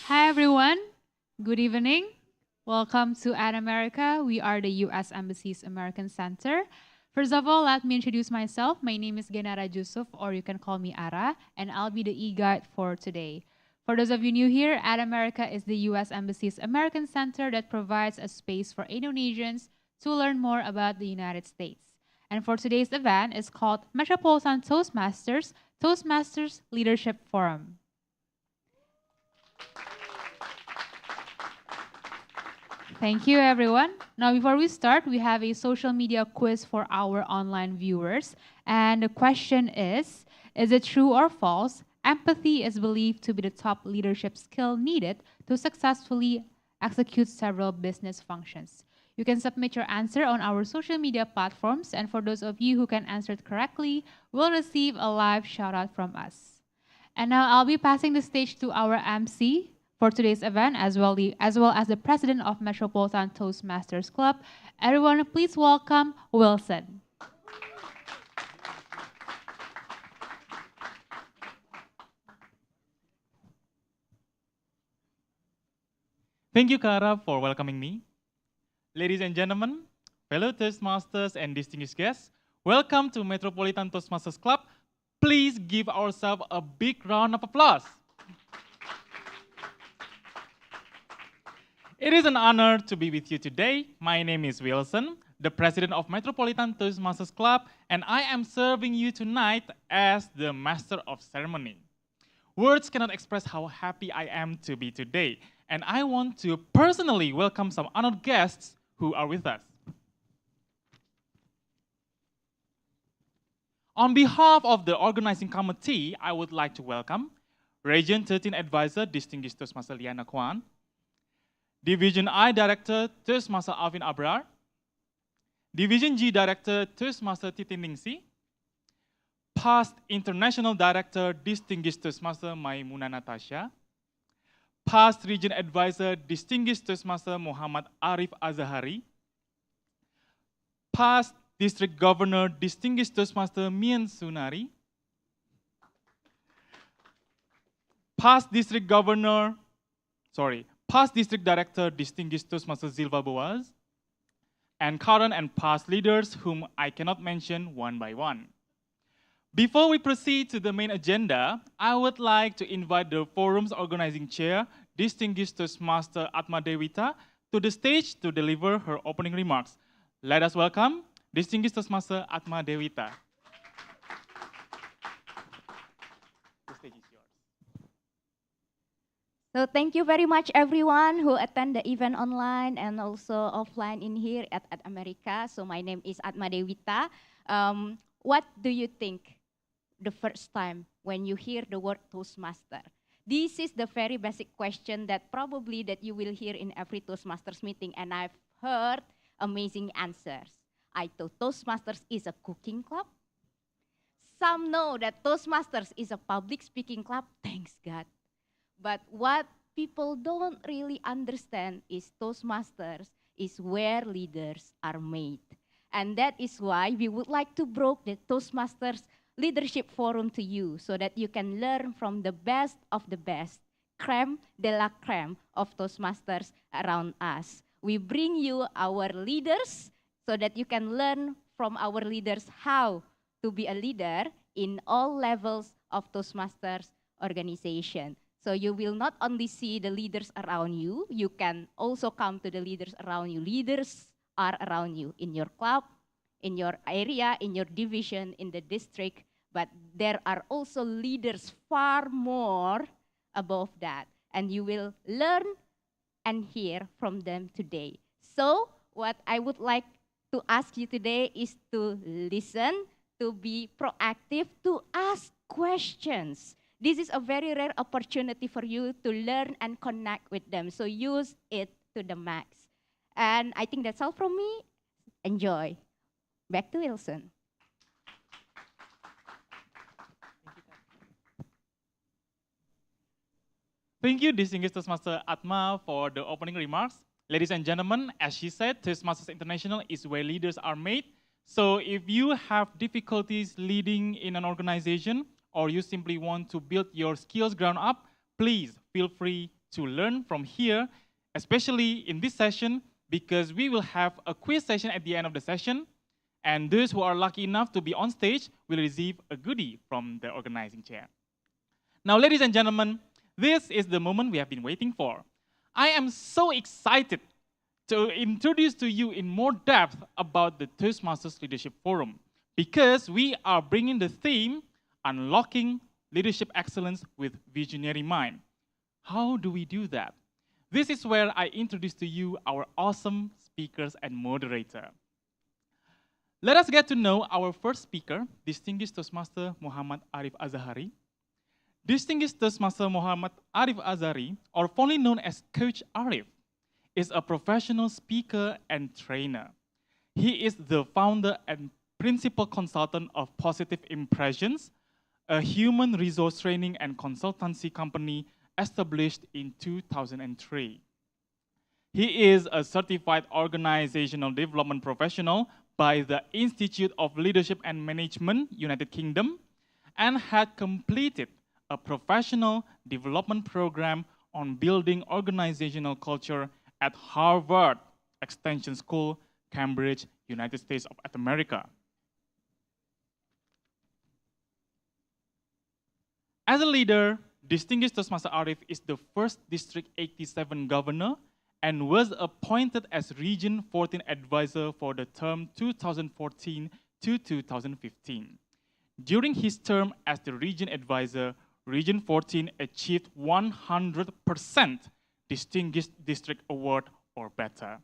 Hi everyone, good evening. Welcome to At America. We are the U.S. Embassy's American Center. First of all, let me introduce myself. My name is Genara Jusuf, or you can call me Ara, and I'll be the e-guide for today. For those of you new here, At America is the U.S. Embassy's American Center that provides a space for Indonesians to learn more about the United States. And for today's event, it's called Metropolitan Toastmasters, Toastmasters Leadership Forum. Thank you, everyone. Now, before we start, we have a social media quiz for our online viewers. And the question is it true or false? Empathy is believed to be the top leadership skill needed to successfully execute several business functions. You can submit your answer on our social media platforms. And for those of you who can answer it correctly, will receive a live shout out from us. And now I'll be passing the stage to our MC for today's event, as well as the president of Metropolitan Toastmasters Club. Everyone, please welcome Wilson. Thank you, Kara, for welcoming me. Ladies and gentlemen, fellow Toastmasters and distinguished guests, welcome to Metropolitan Toastmasters Club. Please give ourselves a big round of applause. It is an honor to be with you today. My name is Wilson, the president of Metropolitan Toastmasters Club, and I am serving you tonight as the master of ceremony. Words cannot express how happy I am to be today, and I want to personally welcome some honored guests who are with us. On behalf of the organizing committee, I would like to welcome Region 13 Advisor, Distinguished Toastmaster Liana Kwan, Division I Director, Toastmaster Alvin Abrar, Division G Director, Toastmaster Titin Ningsi, Past International Director, Distinguished Toastmaster Maimuna Natasha, Past Region Advisor, Distinguished Toastmaster Muhammad Arif Azahari, Past District Governor, Distinguished Toastmaster Mian Sunari, Past District Director, Distinguished Toastmaster Zilva Boaz, and current and past leaders whom I cannot mention one by one. Before we proceed to the main agenda, I would like to invite the forum's organizing chair, Distinguished Toastmaster Atma Dewita, to the stage to deliver her opening remarks. Let us welcome Distinguished Toastmaster Atma Dewita. The stage is yours. So thank you very much everyone who attend the event online and also offline in here at America. So my name is Atma Dewita. What do you think the first time when you hear the word Toastmaster? This is the very basic question that probably that you will hear in every Toastmasters meeting, and I've heard amazing answers. I thought Toastmasters is a cooking club. Some know that Toastmasters is a public speaking club, thanks God. But what people don't really understand is Toastmasters is where leaders are made. And that is why we would like to broke the Toastmasters Leadership Forum to you so that you can learn from the best of the best, creme de la creme of Toastmasters around us. We bring you our leaders so that you can learn from our leaders how to be a leader in all levels of Toastmasters organization. So you will not only see the leaders around you, you can also come to the leaders around you. Leaders are around you in your club, in your area, in your division, in the district, but there are also leaders far more above that. And you will learn and hear from them today. So what I would like to ask you today is to listen, to be proactive, to ask questions. This is a very rare opportunity for you to learn and connect with them. So use it to the max. And I think that's all from me. Enjoy. Back to Wilson. Thank you, distinguished Toastmaster Atma, for the opening remarks. Ladies and gentlemen, as she said, Toastmasters International is where leaders are made. So if you have difficulties leading in an organization, or you simply want to build your skills ground up, please feel free to learn from here, especially in this session, because we will have a quiz session at the end of the session. And those who are lucky enough to be on stage will receive a goodie from the organizing chair. Now, ladies and gentlemen, this is the moment we have been waiting for. I am so excited to introduce to you in more depth about the Toastmasters Leadership Forum, because we are bringing the theme, Unlocking Leadership Excellence with Visionary Mind. How do we do that? This is where I introduce to you our awesome speakers and moderator. Let us get to know our first speaker, distinguished Toastmaster Muhammad Arif Azhari. Distinguished Toastmaster Muhammad Arif Azhari, or fondly known as Coach Arif, is a professional speaker and trainer. He is the founder and principal consultant of Positive Impressions, a human resource training and consultancy company established in 2003. He is a certified organizational development professional by the Institute of Leadership and Management, United Kingdom, and had completed a professional development program on building organizational culture at Harvard Extension School, Cambridge, United States of America. As a leader, distinguished Toastmaster Arif is the first District 87 governor and was appointed as Region 14 advisor for the term 2014 to 2015. During his term as the region advisor, Region 14 achieved 100% Distinguished District Award or better.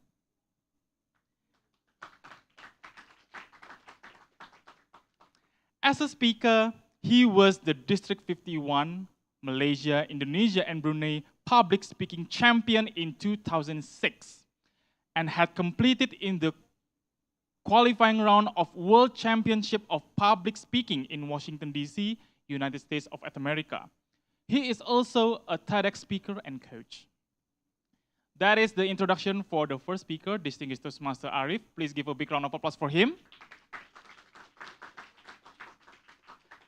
As a speaker, he was the District 51, Malaysia, Indonesia, and Brunei public speaking champion in 2006 and had completed in the qualifying round of World Championship of Public Speaking in Washington, D.C., United States of America. He is also a TEDx speaker and coach. That is the introduction for the first speaker, distinguished Toastmaster Arif. Please give a big round of applause for him.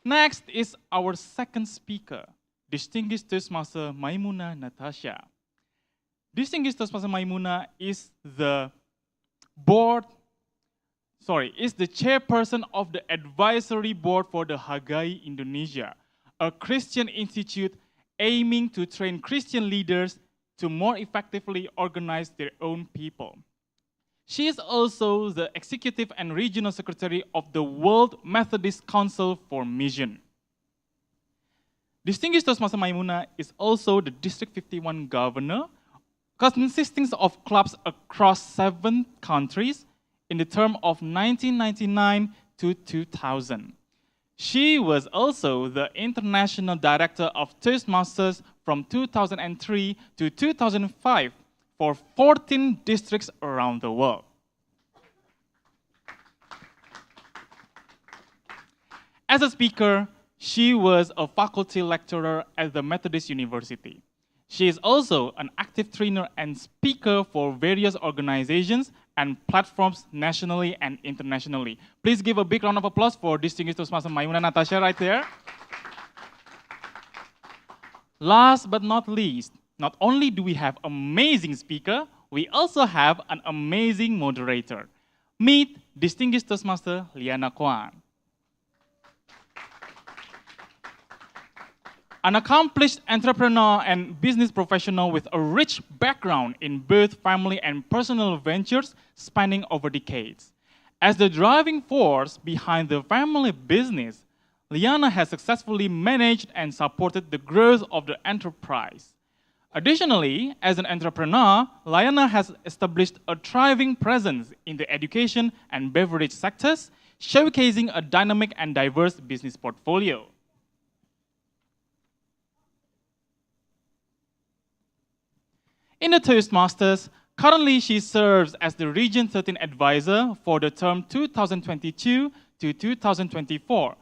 Next is our second speaker, distinguished Toastmaster Maimuna Natasha. Distinguished Toastmaster Maimuna is the chairperson of the advisory board for the Hagai Indonesia, a Christian institute aiming to train Christian leaders to more effectively organize their own people. She is also the executive and regional secretary of the World Methodist Council for Mission. Distinguished Toastmaster Maimuna is also the District 51 governor, consisting of clubs across 7 countries in the term of 1999 to 2000. She was also the International Director of Toastmasters from 2003 to 2005 for 14 districts around the world. As a speaker, she was a faculty lecturer at the Methodist University. She is also an active trainer and speaker for various organizations and platforms nationally and internationally. Please give a big round of applause for distinguished Toastmaster Maimuna Natasha right there. Last but not least, not only do we have amazing speaker, we also have an amazing moderator. Meet distinguished Toastmaster Liana Kwan. An accomplished entrepreneur and business professional with a rich background in both family and personal ventures spanning over decades. As the driving force behind the family business, Liana has successfully managed and supported the growth of the enterprise. Additionally, as an entrepreneur, Liana has established a thriving presence in the education and beverage sectors, showcasing a dynamic and diverse business portfolio. In the Toastmasters, currently she serves as the Region 13 Advisor for the term 2022 to 2024,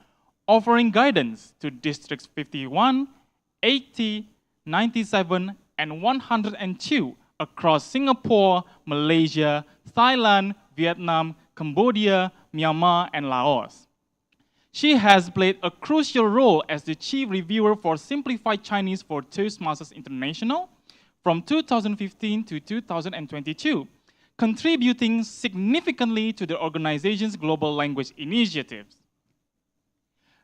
offering guidance to Districts 51, 80, 97, and 102 across Singapore, Malaysia, Thailand, Vietnam, Cambodia, Myanmar, and Laos. She has played a crucial role as the Chief Reviewer for Simplified Chinese for Toastmasters International from 2015 to 2022, contributing significantly to the organization's global language initiatives.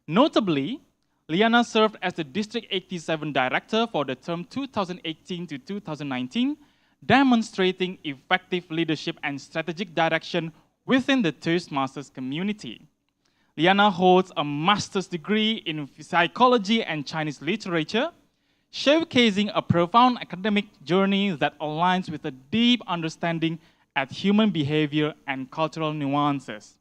Notably, Liana served as the District 87 Director for the term 2018 to 2019, demonstrating effective leadership and strategic direction within the Toastmasters community. Liana holds a master's degree in psychology and Chinese literature, showcasing a profound academic journey that aligns with a deep understanding at human behavior and cultural nuances.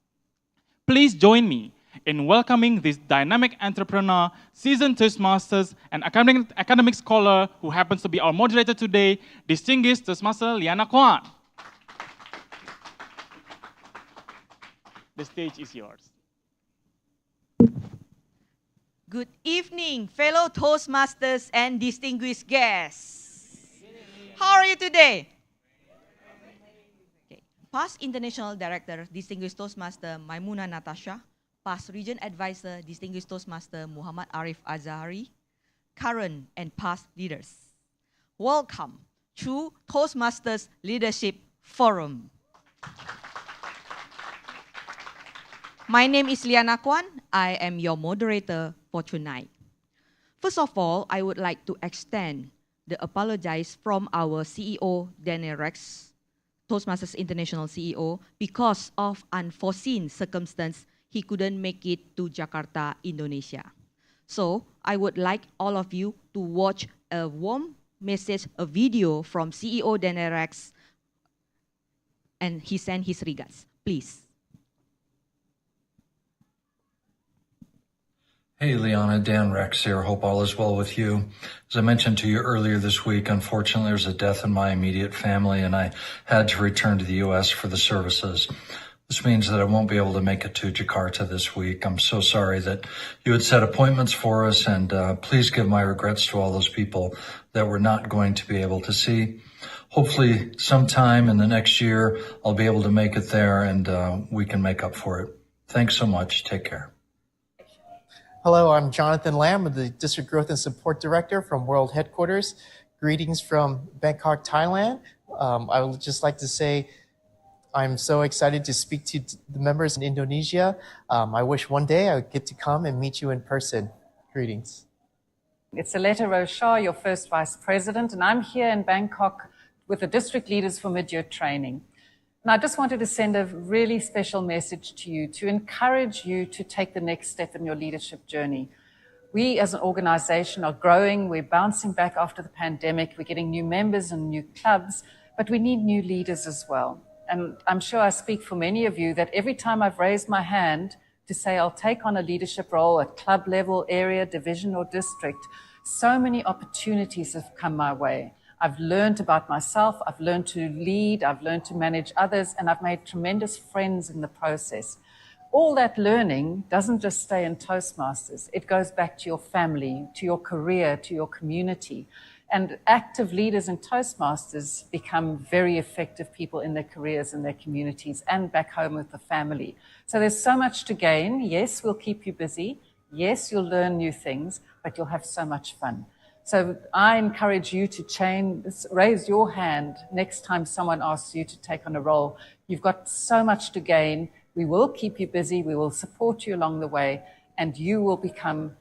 Please join me in welcoming this dynamic entrepreneur, seasoned Toastmasters, and academic scholar who happens to be our moderator today, distinguished Toastmaster Liana Kwan. The stage is yours. Good evening, fellow Toastmasters and distinguished guests. How are you today? Okay. Past International Director, Distinguished Toastmaster Maimuna Natasha, Past Region Advisor, Distinguished Toastmaster Muhammad Arif Azhari, current and past leaders. Welcome to Toastmasters Leadership Forum. My name is Liana Kwan. I am your moderator for tonight. First of all, I would like to extend the apologies from our CEO, Daniel Rex, Toastmasters International CEO, because of unforeseen circumstance, he couldn't make it to Jakarta, Indonesia. So I would like all of you to watch a warm message, a video from CEO Daniel Rex, and he sent his regards. Please. Hey, Liana, Dan Rex here. Hope all is well with you. As I mentioned to you earlier this week, unfortunately, there was a death in my immediate family, and I had to return to the U.S. for the services. This means that I won't be able to make it to Jakarta this week. I'm so sorry that you had set appointments for us, and please give my regrets to all those people that we're not going to be able to see. Hopefully, sometime in the next year, I'll be able to make it there, and we can make up for it. Thanks so much. Take care. Hello, I'm Jonathan Lam, the District Growth and Support Director from World Headquarters. Greetings from Bangkok, Thailand. I would just like to say I'm so excited to speak to the members in Indonesia. I wish one day I would get to come and meet you in person. Greetings. It's Aletta Roshar, your first Vice President, and I'm here in Bangkok with the district leaders for mid-year training. And I just wanted to send a really special message to you to encourage you to take the next step in your leadership journey. We as an organization are growing, we're bouncing back after the pandemic, we're getting new members and new clubs, but we need new leaders as well. And I'm sure I speak for many of you that every time I've raised my hand to say, I'll take on a leadership role at club level, area, division, or district, so many opportunities have come my way. I've learned about myself, I've learned to lead, I've learned to manage others, and I've made tremendous friends in the process. All that learning doesn't just stay in Toastmasters. It goes back to your family, to your career, to your community. And active leaders in Toastmasters become very effective people in their careers and their communities and back home with the family. So there's so much to gain. Yes, we'll keep you busy. Yes, you'll learn new things, but you'll have so much fun. So I encourage you to raise your hand next time someone asks you to take on a role. You've got so much to gain. We will keep you busy. We will support you along the way, and you will become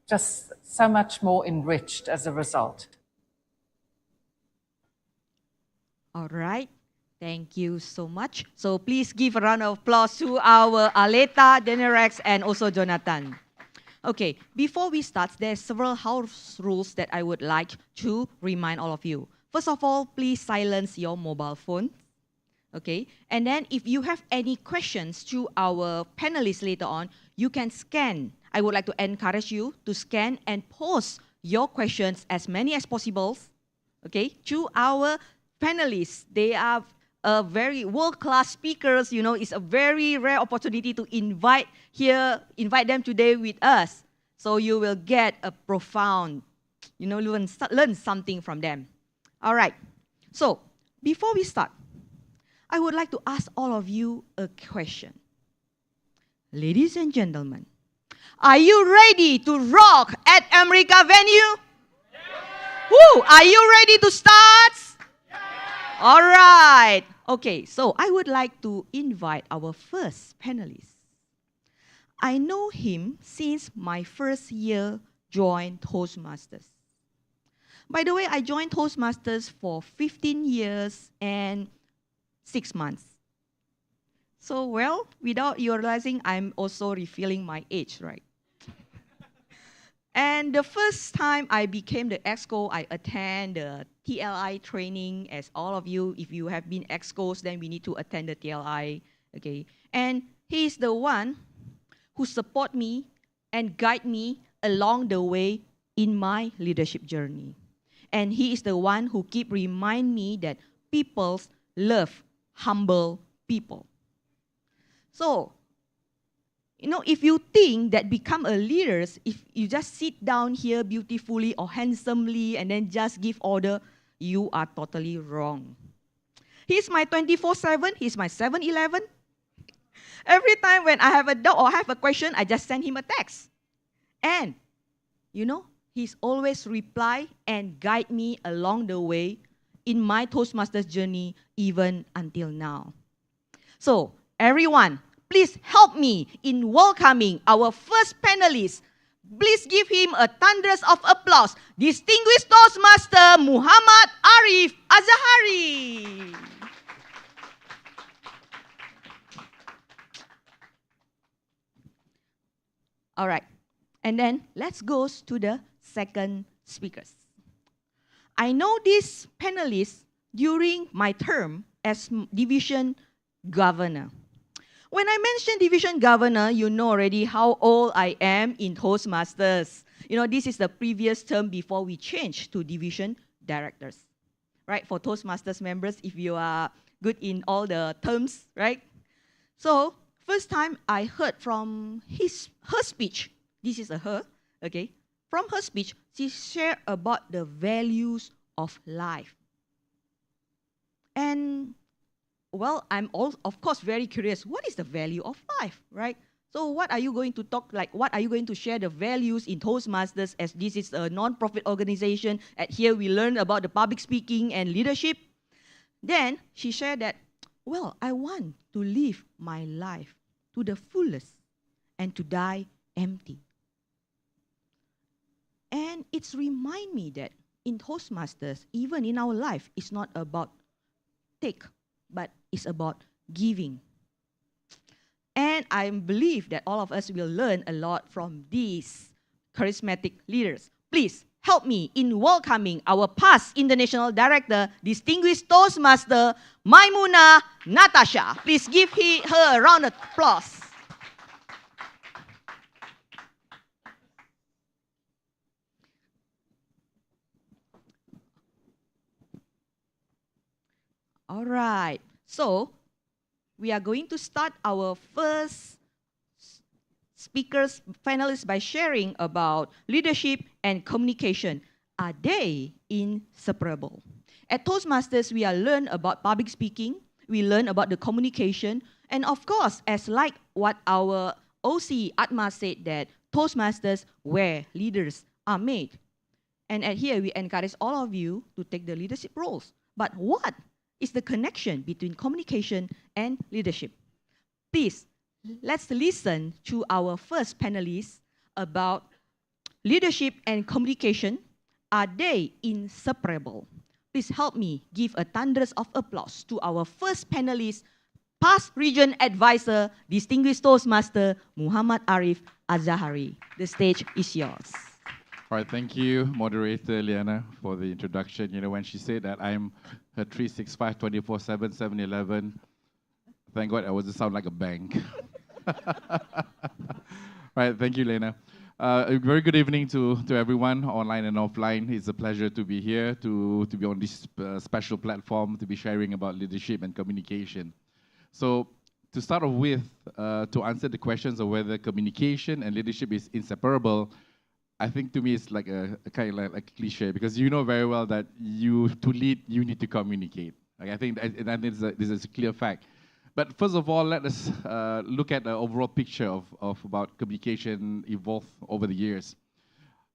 just so much more enriched as a result. All right. Thank you so much. So please give a round of applause to our Aleta, Denerex, and also Jonathan. Okay, before we start, there's several house rules that I would like to remind all of you. First of all, please silence your mobile phone. Okay, and then if you have any questions to our panelists later on, you can scan. I would like to encourage you to scan and post your questions, as many as possible, okay, to our panelists. They are very world-class speakers. You know, it's a very rare opportunity to invite them today with us. So you will get a profound, you know, learn something from them. All right. So before we start, I would like to ask all of you a question. Ladies and gentlemen, are you ready to rock at America venue? Yeah. Woo! Are you ready to start? Yeah. All right. Okay, so I would like to invite our first panelist. I know him since my first year joined Toastmasters. By the way, I joined Toastmasters for 15 years and 6 months. So, well, without you realizing, I'm also revealing my age, right? And the first time I became the EXCO, I attend the TLI training. As all of you, if you have been EXCOs, then we need to attend the TLI, okay? And he's the one who support me and guide me along the way in my leadership journey. And he is the one who keep remind me that people love humble people. So, you know, if you think that become a leader, if you just sit down here beautifully or handsomely and then just give order, you are totally wrong. He's my 24/7, he's my 7-Eleven. Every time when I have a doubt or have a question, I just send him a text. And, you know, he's always reply and guide me along the way in my Toastmasters journey, even until now. So, everyone, please help me in welcoming our first panelist. Please give him a thunderous of applause. Distinguished Toastmaster Muhammad Arif Azahari. All right, and then let's go to the second speakers. I know these panelists during my term as division governor. When I mention division governor, you know already how old I am in Toastmasters. You know, this is the previous term before we changed to division directors, right? For Toastmasters members, if you are good in all the terms, right? So, first time I heard from her speech, this is a her, okay? From her speech, she shared about the values of life. And, well, I'm also, of course, very curious. What is the value of life, right? So what are you going to talk, like, what are you going to share the values in Toastmasters, as this is a non-profit organization. At here, we learn about the public speaking and leadership. Then she shared that, well, I want to live my life to the fullest and to die empty. And it's remind me that in Toastmasters, even in our life, it's not about take, but it's about giving. And I believe that all of us will learn a lot from these charismatic leaders. Please help me in welcoming our past international director, distinguished Toastmaster Maimuna Natasha. Please give her a round of applause. All right. So we are going to start our first speakers, finalists by sharing about leadership and communication. Are they inseparable? At Toastmasters, we are learn about public speaking, we learn about the communication, and of course, as like what our OC Atma said that Toastmasters where leaders are made. And at here, we encourage all of you to take the leadership roles. But what is the connection between communication and leadership? Please, let's listen to our first panelist about leadership and communication. Are they inseparable? Please help me give a thunderous of applause to our first panelist, past region advisor, distinguished Toastmaster, Muhammad Arif Azahari. The stage is yours. All right, thank you, moderator Liana, for the introduction. You know, when she said that I'm her 365, 24/7, 7-Eleven, thank God I wasn't sound like a bank. Right, thank you, Lena. A very good evening to everyone, online and offline. It's a pleasure to be here, to be on this special platform, to be sharing about leadership and communication. So, to start off with, to answer the questions of whether communication and leadership is inseparable, I think to me it's like a kind of like a cliche, because you know very well that to lead, you need to communicate. Like I think this is a clear fact. But first of all, let us look at the overall picture of about communication evolved over the years.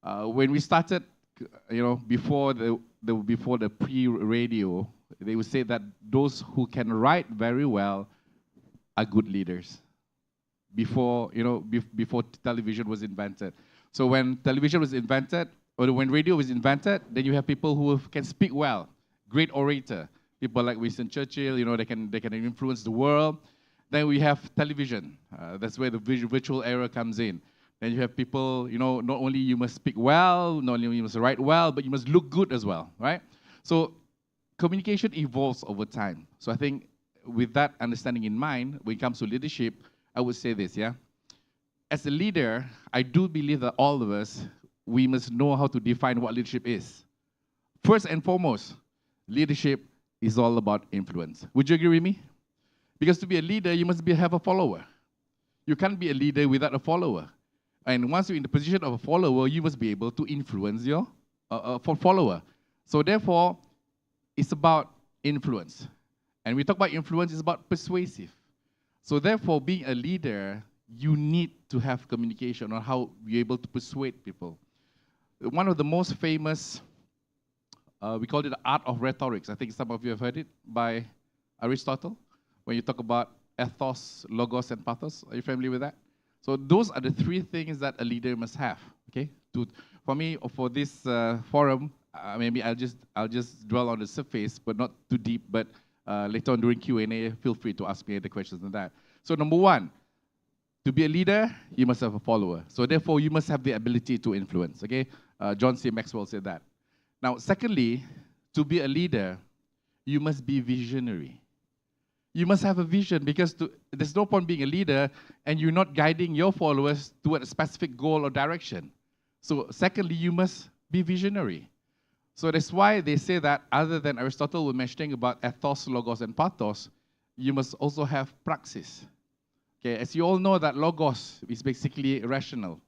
When we started, you know, before the pre-radio, they would say that those who can write very well are good leaders. Before, you know, before television was invented. So when television was invented, or when radio was invented, then you have people who can speak well, great orator. People like Winston Churchill, you know, they can influence the world. Then we have television. That's where the virtual era comes in. Then you have people, you know, not only you must speak well, not only you must write well, but you must look good as well, right? So communication evolves over time. So I think with that understanding in mind, when it comes to leadership, I would say this, yeah? As a leader, I do believe that all of us, we must know how to define what leadership is. First and foremost, leadership is all about influence. Would you agree with me? Because to be a leader, you must have a follower. You can't be a leader without a follower. And once you're in the position of a follower, you must be able to influence your follower. So therefore, it's about influence. And we talk about influence, it's about persuasive. So therefore, being a leader, you need to have communication on how you're able to persuade people. One of the most famous, we call it the art of rhetorics. I think some of you have heard it by Aristotle. When you talk about ethos, logos, and pathos. Are you familiar with that? So those are the three things that a leader must have. Okay. For me, for this forum, maybe I'll just dwell on the surface, but not too deep. But later on during Q&A, feel free to ask me the questions on that. So number one, to be a leader, you must have a follower. So therefore, you must have the ability to influence. Okay. John C. Maxwell said that. Now, secondly, to be a leader, you must be visionary. You must have a vision, because there's no point being a leader and you're not guiding your followers toward a specific goal or direction. So secondly, you must be visionary. So that's why they say that other than Aristotle was mentioning about ethos, logos, and pathos, you must also have praxis. Okay, as you all know that logos is basically rational.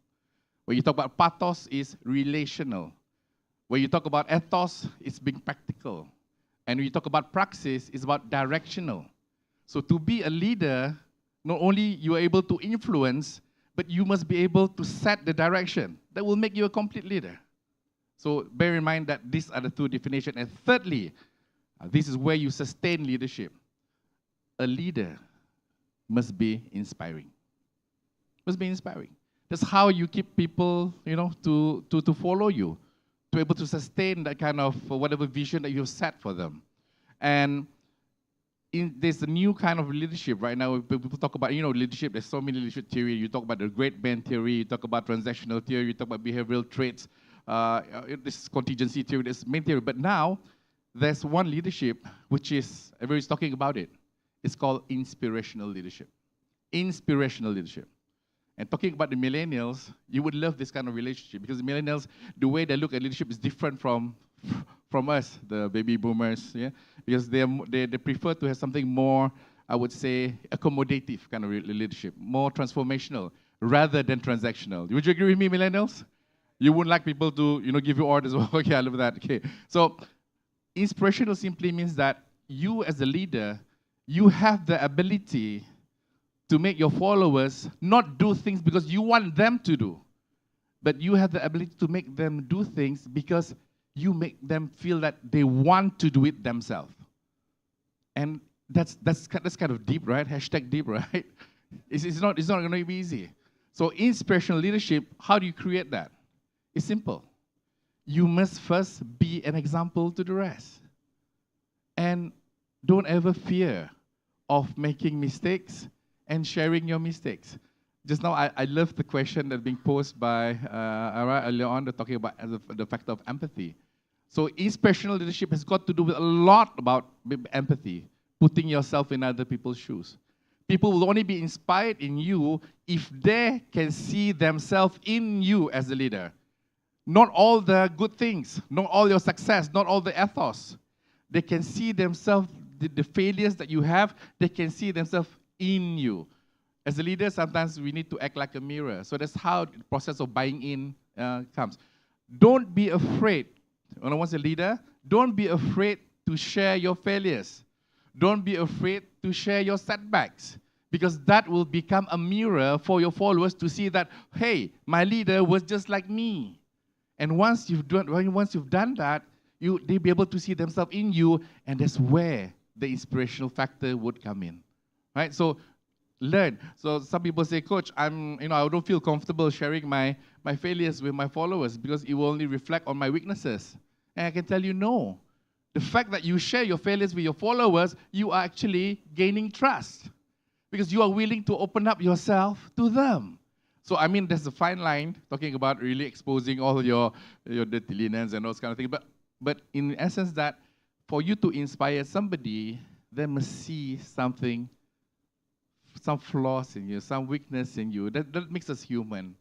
When you talk about pathos, is relational. When you talk about ethos, it's being practical. And when you talk about praxis, it's about directional. So to be a leader, not only you are able to influence, but you must be able to set the direction. That will make you a complete leader. So bear in mind that these are the two definitions. And thirdly, this is where you sustain leadership. A leader must be inspiring. Must be inspiring. That's how you keep people, you know, to follow you, to be able to sustain that kind of whatever vision that you've set for them. And there's a new kind of leadership right now. People talk about, you know, leadership. There's so many leadership theory. You talk about the great man theory. You talk about transactional theory. You talk about behavioral traits. This contingency theory. This main theory. But now there's one leadership which is everybody's talking about it. It's called inspirational leadership. Inspirational leadership. And talking about the millennials, you would love this kind of relationship, because the millennials, the way they look at leadership is different from us, the baby boomers. Yeah, because they prefer to have something more, I would say, accommodative kind of leadership, more transformational rather than transactional. Would you agree with me, millennials? You wouldn't like people to, give you orders. Okay, I love that. Okay, so inspirational simply means that you as a leader, you have the ability to make your followers not do things because you want them to do, but you have the ability to make them do things because you make them feel that they want to do it themselves. And that's kind of deep, right? Hashtag deep, right? It's not going to be easy. So inspirational leadership, how do you create that? It's simple. You must first be an example to the rest. And don't ever fear of making mistakes and sharing your mistakes. Just now, I love the question that's being posed by Ara earlier on, talking about the factor of empathy. So inspirational leadership has got to do with a lot about empathy, putting yourself in other people's shoes. People will only be inspired in you if they can see themselves in you as a leader. Not all the good things, not all your success, not all the ethos. They can see themselves, the failures that you have, they can see themselves in you. As a leader, sometimes we need to act like a mirror. So that's how the process of buying in comes. Don't be afraid. Once a leader, don't be afraid to share your failures. Don't be afraid to share your setbacks, because that will become a mirror for your followers to see that, hey, my leader was just like me. And once you've done that, they'll be able to see themselves in you, and that's where the inspirational factor would come in, right? So learn. So some people say, Coach, I don't feel comfortable sharing my failures with my followers because it will only reflect on my weaknesses. And I can tell you, no. The fact that you share your failures with your followers, you are actually gaining trust because you are willing to open up yourself to them. So, there's a fine line talking about really exposing all your dirty linens and those kind of things. But in essence, that for you to inspire somebody, they must see something, some flaws in you, some weakness in you. That makes us human.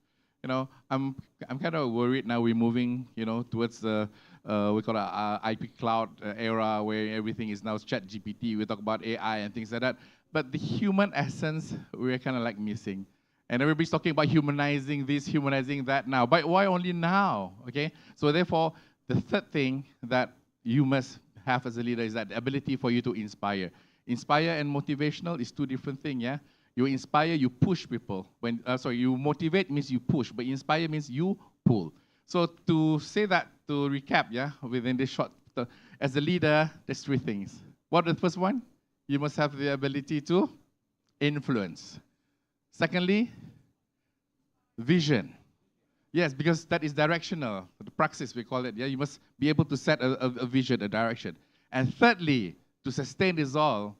I'm kind of worried now we're moving, towards the we call it IP cloud era where everything is now chat GPT. We talk about AI and things like that. But the human essence, we're kind of like missing. And everybody's talking about humanizing this, humanizing that now. But why only now? Okay. So therefore, the third thing that you must have as a leader is that the ability for you to inspire. Inspire and motivational is two different things. Yeah. You inspire, you push people. You motivate means you push, but inspire means you pull. So to say that, to recap, within this short, as a leader, there's three things. What is the first one? You must have the ability to influence. Secondly, vision. Yes, because that is directional. The praxis, we call it. Yeah, you must be able to set a vision, a direction. And thirdly, to sustain this all,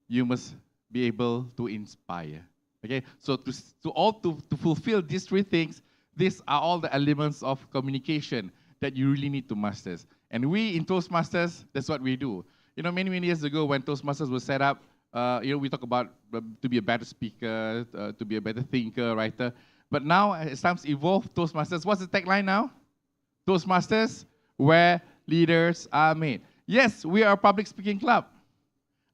you must be able to inspire. Okay, so to fulfill these three things, these are all the elements of communication that you really need to master. And we in Toastmasters, that's what we do. Many years ago when Toastmasters was set up, we talk about to be a better speaker, to be a better thinker, writer. But now, as times evolve, Toastmasters, what's the tagline now? Toastmasters, where leaders are made. Yes, we are a public speaking club,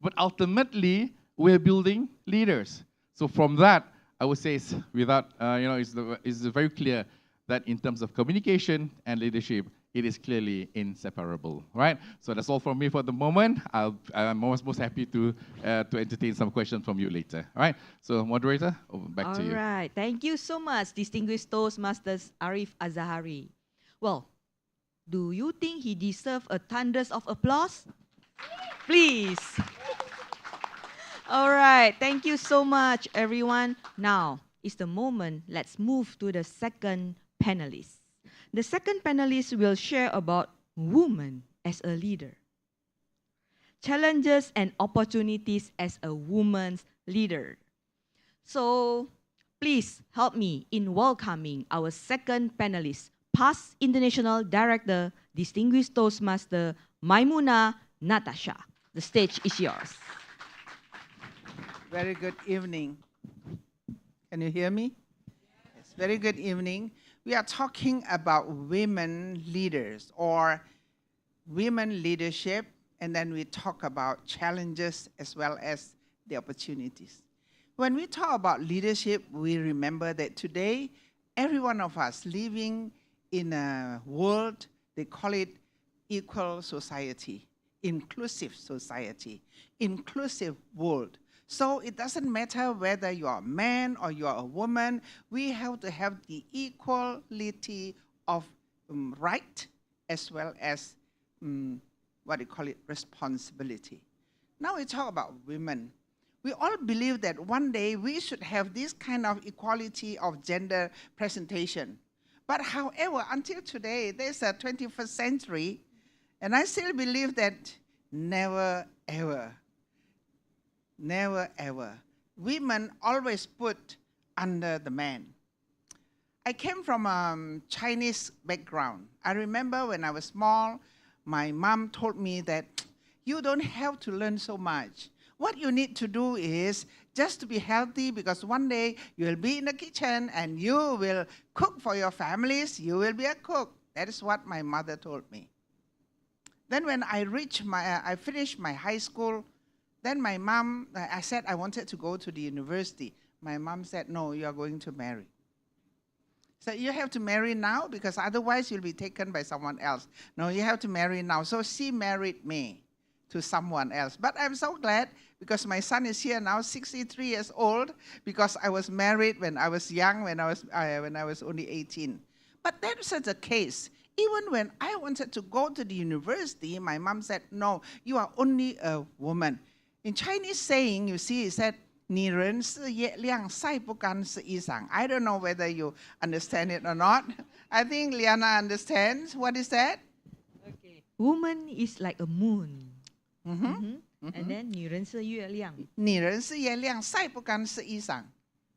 but ultimately, we're building leaders. So from that, I would say it's very clear that in terms of communication and leadership, it is clearly inseparable, right? So that's all from me for the moment. I'm most happy to entertain some questions from you later, all right? So moderator, back to you. All right, thank you so much, distinguished Toastmasters Arif Azahari. Well, do you think he deserves a thunders of applause? Please. All right, thank you so much, everyone. Now is the moment. Let's move to the second panelist. The second panelist will share about women as a leader, challenges and opportunities as a woman's leader. So please help me in welcoming our second panelist, past International Director, Distinguished Toastmaster Maimuna Natasha. The stage is yours. Very good evening. Can you hear me? Yes, very good evening. We are talking about women leaders or women leadership and then we talk about challenges as well as the opportunities. When we talk about leadership, we remember that today, every one of us living in a world, they call it equal society, inclusive society, inclusive world. So it doesn't matter whether you are a man or you are a woman, we have to have the equality of right as well as responsibility. Now we talk about women. We all believe that one day we should have this kind of equality of gender presentation. But however, until today, there's a 21st century, and I still believe that never ever, women always put under the man. I came from a Chinese background. I remember when I was small, my mom told me that you don't have to learn so much. What you need to do is just to be healthy, because one day you will be in the kitchen and you will cook for your families, you will be a cook. That is what my mother told me. Then when I finished my high school, then my mom, I said I wanted to go to the university. My mom said, no, you are going to marry. So you have to marry now because otherwise you'll be taken by someone else. No, you have to marry now. So she married me to someone else. But I'm so glad because my son is here now, 63 years old, because I was married when I was young, when I was only 18. But that's such a case. Even when I wanted to go to the university, my mom said, no, you are only a woman. In Chinese saying, you see, it said, 女人是月亮晒不干是衣裳. I don't know whether you understand it or not. I think Liana understands. What is that? Okay. Woman is like a moon. And then 女人是月亮. 女人是月亮晒不干是衣裳.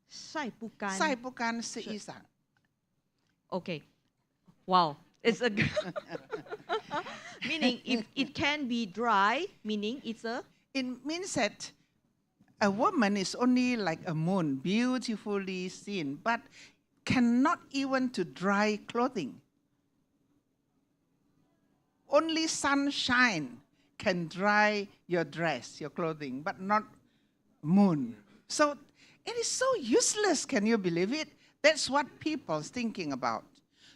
晒不干. 晒不干是衣裳. Okay. Wow. It's a meaning if it can be dry, meaning it's a. It means that a woman is only like a moon, beautifully seen, but cannot even to dry clothing. Only sunshine can dry your dress, your clothing, but not moon. So it is so useless, can you believe it? That's what people's thinking about.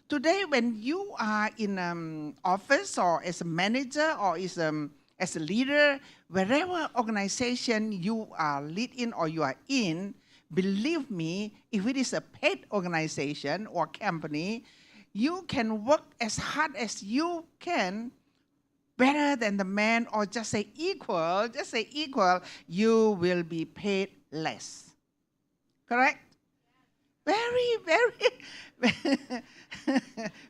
Today, when you are in office or as a manager or as a leader, wherever organization you are leading or you are in, believe me, if it is a paid organization or company, you can work as hard as you can, better than the man, or just say equal, you will be paid less. Correct? Very,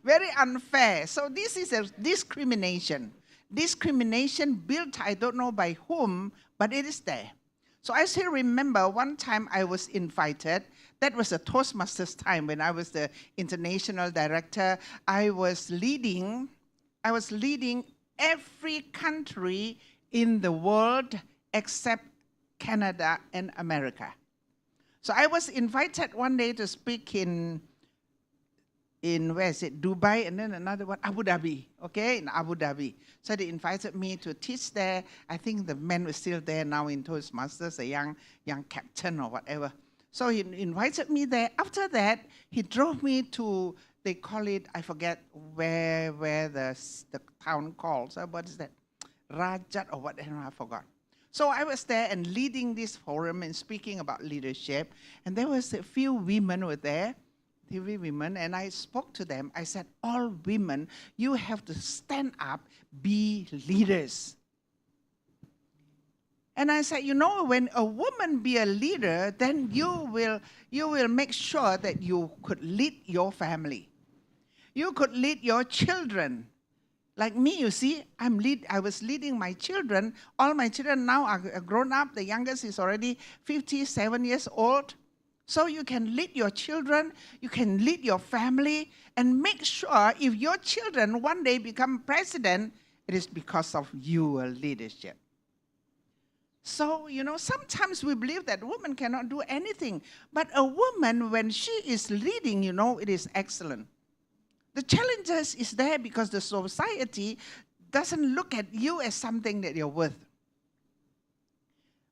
very unfair. So this is a discrimination. Discrimination built, I don't know by whom, but it is there. So I still remember one time I was invited. That was a Toastmasters time when I was the international director. I was leading every country in the world except Canada and America. So I was invited one day to speak in where is it, Dubai, and then another one, Abu Dhabi, okay, in Abu Dhabi. So they invited me to teach there. I think the man was still there now in Toastmasters, a young captain or whatever. So he invited me there. After that, he drove me to, they call it, I forget where the town calls, what is that? Rajat or whatever, I forgot. So I was there and leading this forum and speaking about leadership. And there was a few women were there, women, and I spoke to them. I said, all women, you have to stand up, be leaders. And I said, you know, when a woman be a leader, then you will make sure that you could lead your family. You could lead your children. Like me, you see, I was leading my children. All my children now are grown up. The youngest is already 57 years old. So you can lead your children, you can lead your family, and make sure if your children one day become president, it is because of your leadership. So, you know, sometimes we believe that women cannot do anything. But a woman, when she is leading, you know, it is excellent. The challenges is there because the society doesn't look at you as something that you're worth.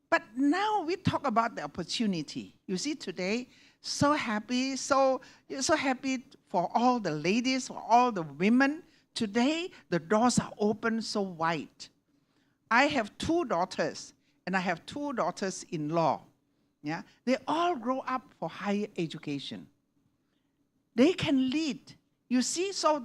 But now we talk about the opportunity. You see, today, so happy, so happy for all the ladies, for all the women. Today, the doors are open so wide. I have 2 daughters, and I have 2 daughters-in-law. Yeah? They all grow up for higher education. They can lead. You see, so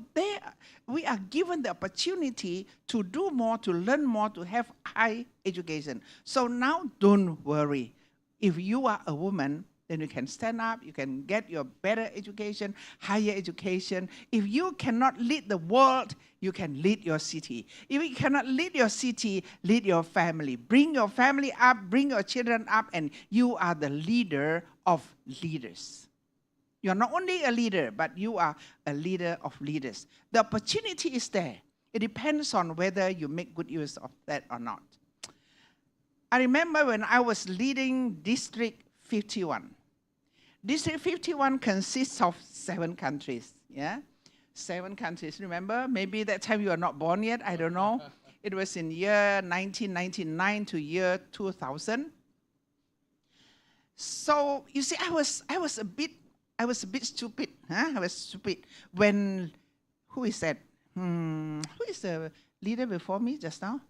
we are given the opportunity to do more, to learn more, to have high education. So now don't worry. If you are a woman, then you can stand up, you can get your better education, higher education. If you cannot lead the world, you can lead your city. If you cannot lead your city, lead your family. Bring your family up, bring your children up, and you are the leader of leaders. You are not only a leader, but you are a leader of leaders. The opportunity is there. It depends on whether you make good use of that or not. I remember when I was leading District 51. District 51 consists of 7 countries. Yeah? 7 countries. Remember? Maybe that time you are not born yet. I don't know. It was in year 1999 to year 2000. So you see, I was a bit stupid. Huh? I was stupid when, who is that? Who is the leader before me just now?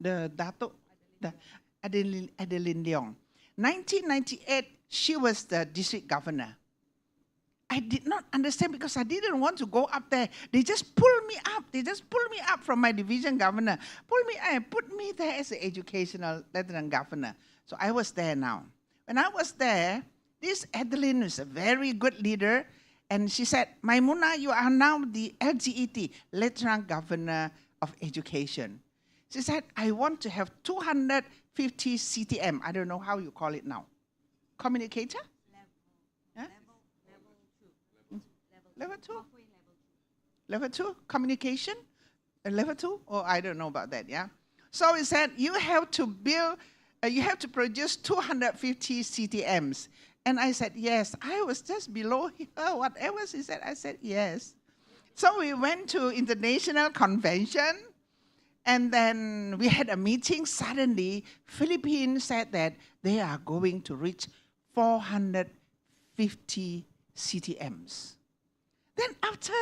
The Dato, the Adeline Leong. 1998, she was the district governor. I did not understand because I didn't want to go up there. They just pulled me up. They just pulled me up from my division governor. Pulled me and put me there as the educational lieutenant governor. So I was there now. When I was there, this Adeline is a very good leader. And she said, Maimuna, you are now the LGET, Lieutenant Governor of Education. She said, I want to have 250 CTM. I don't know how you call it now. Communicator? Level 2? Level 2? Communication? Level 2? Oh, I don't know about that, yeah? So he said, you have to build, you have to produce 250 CTMs. And I said, yes. I was just below her, whatever she said, I said, yes. So we went to international convention, and then we had a meeting. Suddenly, Philippines said that they are going to reach 450 CTMs. Then after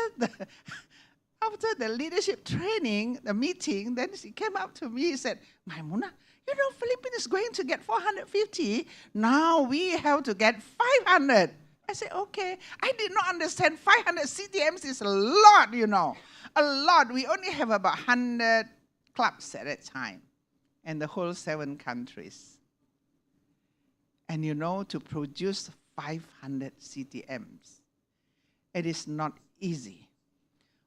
the leadership training, the meeting, then she came up to me and said, Maimuna, you know, Philippines is going to get 450. Now we have to get 500. I said, okay. I did not understand 500 CTMs is a lot, you know. A lot. We only have about 100 clubs at that time in the whole 7 countries. And you know, to produce 500 CTMs, it is not easy.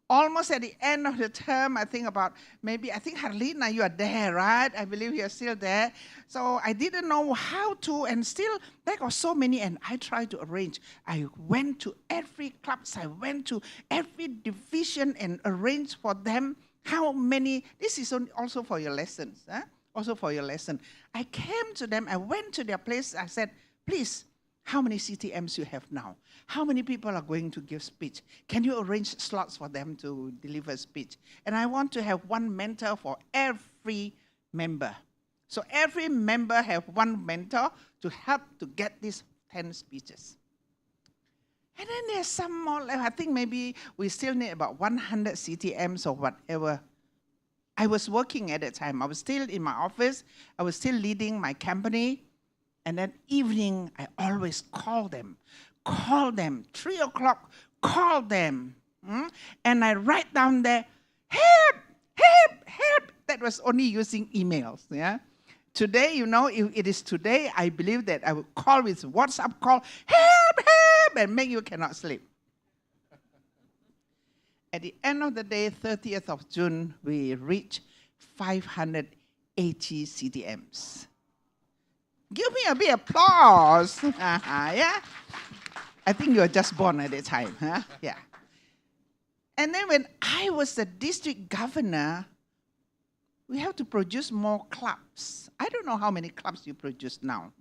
Almost at the end of the term, I think Harlina, you are there, right? I believe you are still there. So I didn't know how to, and still, there were so many, and I tried to arrange. I went to every club, I went to every division and arranged for them how many. This is also for your lessons, huh? Also for your lesson. I came to them, I went to their place, I said, please, how many CTMs you have now? How many people are going to give speech? Can you arrange slots for them to deliver speech? And I want to have one mentor for every member. So every member have one mentor to help to get these 10 speeches. And then there's some more, I think maybe we still need about 100 CTMs or whatever. I was working at that time. I was still in my office. I was still leading my company. And then evening, I always call them, 3 o'clock, call them. And I write down there, help, help, help. That was only using emails, yeah. Today, you know, if it is today, I believe that I would call with WhatsApp call, help, help, and make you cannot sleep. At the end of the day, 30th of June, we reached 580 CTMs. Give me a big applause. Yeah? I think you were just born at that time. Huh? Yeah. And then when I was the district governor, we have to produce more clubs. I don't know how many clubs you produce now.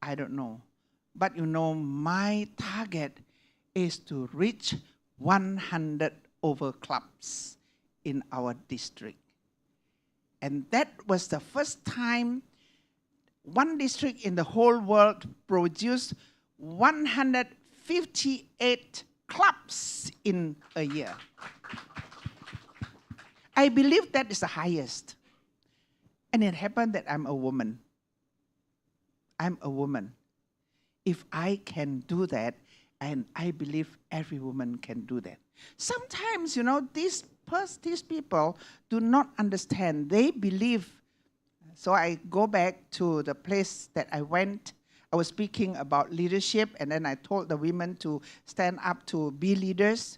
I don't know. But you know, my target is to reach 100 over clubs in our district. And that was the first time one district in the whole world produced 158 clubs in a year. I believe that is the highest. And it happened that I'm a woman. I'm a woman. If I can do that, and I believe every woman can do that. Sometimes, you know, these people do not understand. They believe. So I go back to the place that I went. I was speaking about leadership, and then I told the women to stand up to be leaders.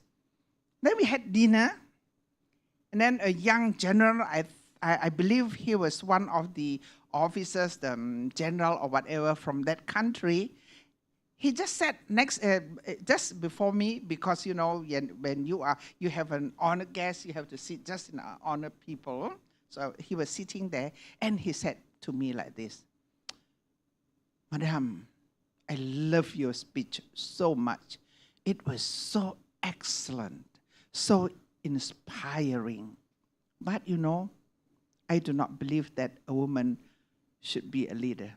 Then we had dinner. And then a young general, I believe he was one of the officers, the general or whatever from that country. He just sat next, just before me, because you know when you have an honored guest, you have to sit just in honored people. So he was sitting there, and he said to me like this, "Madam, I love your speech so much. It was so excellent, so inspiring. But you know, I do not believe that a woman should be a leader."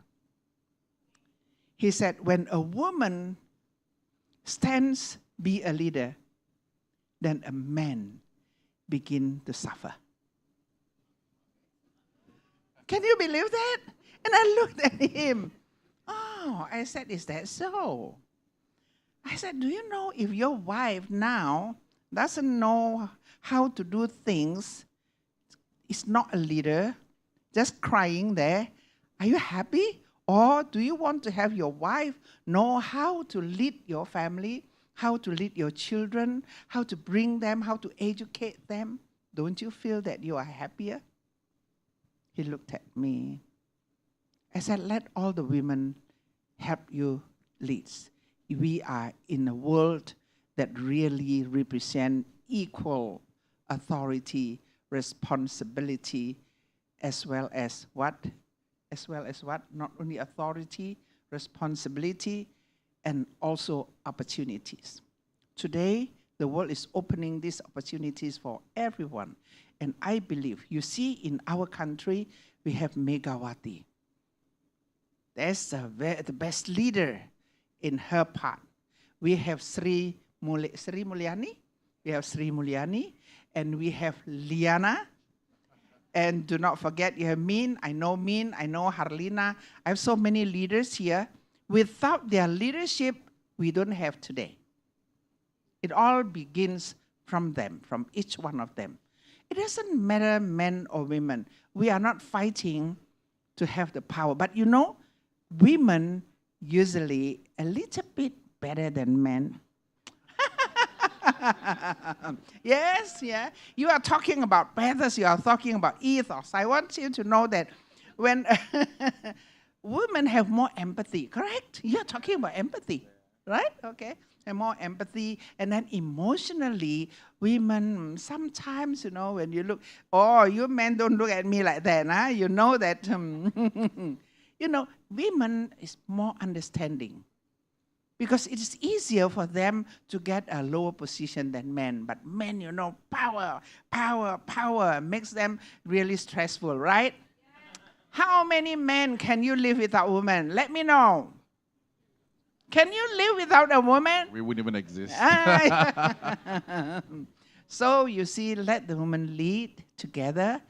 He said, when a woman stands be a leader, then a man begin to suffer. Can you believe that? And I looked at him. Oh, I said, is that so? I said, do you know if your wife now doesn't know how to do things, is not a leader, just crying there, are you happy? Or do you want to have your wife know how to lead your family, how to lead your children, how to bring them, how to educate them? Don't you feel that you are happier? He looked at me. I said, let all the women help you lead. We are in a world that really represents equal authority, responsibility, as well as what? As well as what? Not only authority, responsibility, and also opportunities. Today, the world is opening these opportunities for everyone. And I believe, you see in our country, we have Megawati. That's the best leader in her part. We have Sri Mulyani. We have Sri Mulyani. And we have Liana. And do not forget, you have Min, I know Harlina. I have so many leaders here. Without their leadership, we don't have today. It all begins from them, from each one of them. It doesn't matter men or women. We are not fighting to have the power. But you know, women usually a little bit better than men. Yes, yeah. You are talking about pathos, you are talking about ethos. I want you to know that when women have more empathy, correct? You're talking about empathy, right? Okay. And more empathy. And then emotionally, women, sometimes, you know, when you look, oh, you men don't look at me like that, huh? You know that, you know, women is more understanding. Because it is easier for them to get a lower position than men. But men, you know, power makes them really stressful, right? Yeah. How many men can you live without women? Let me know. Can you live without a woman? We wouldn't even exist. So you see, let the woman lead together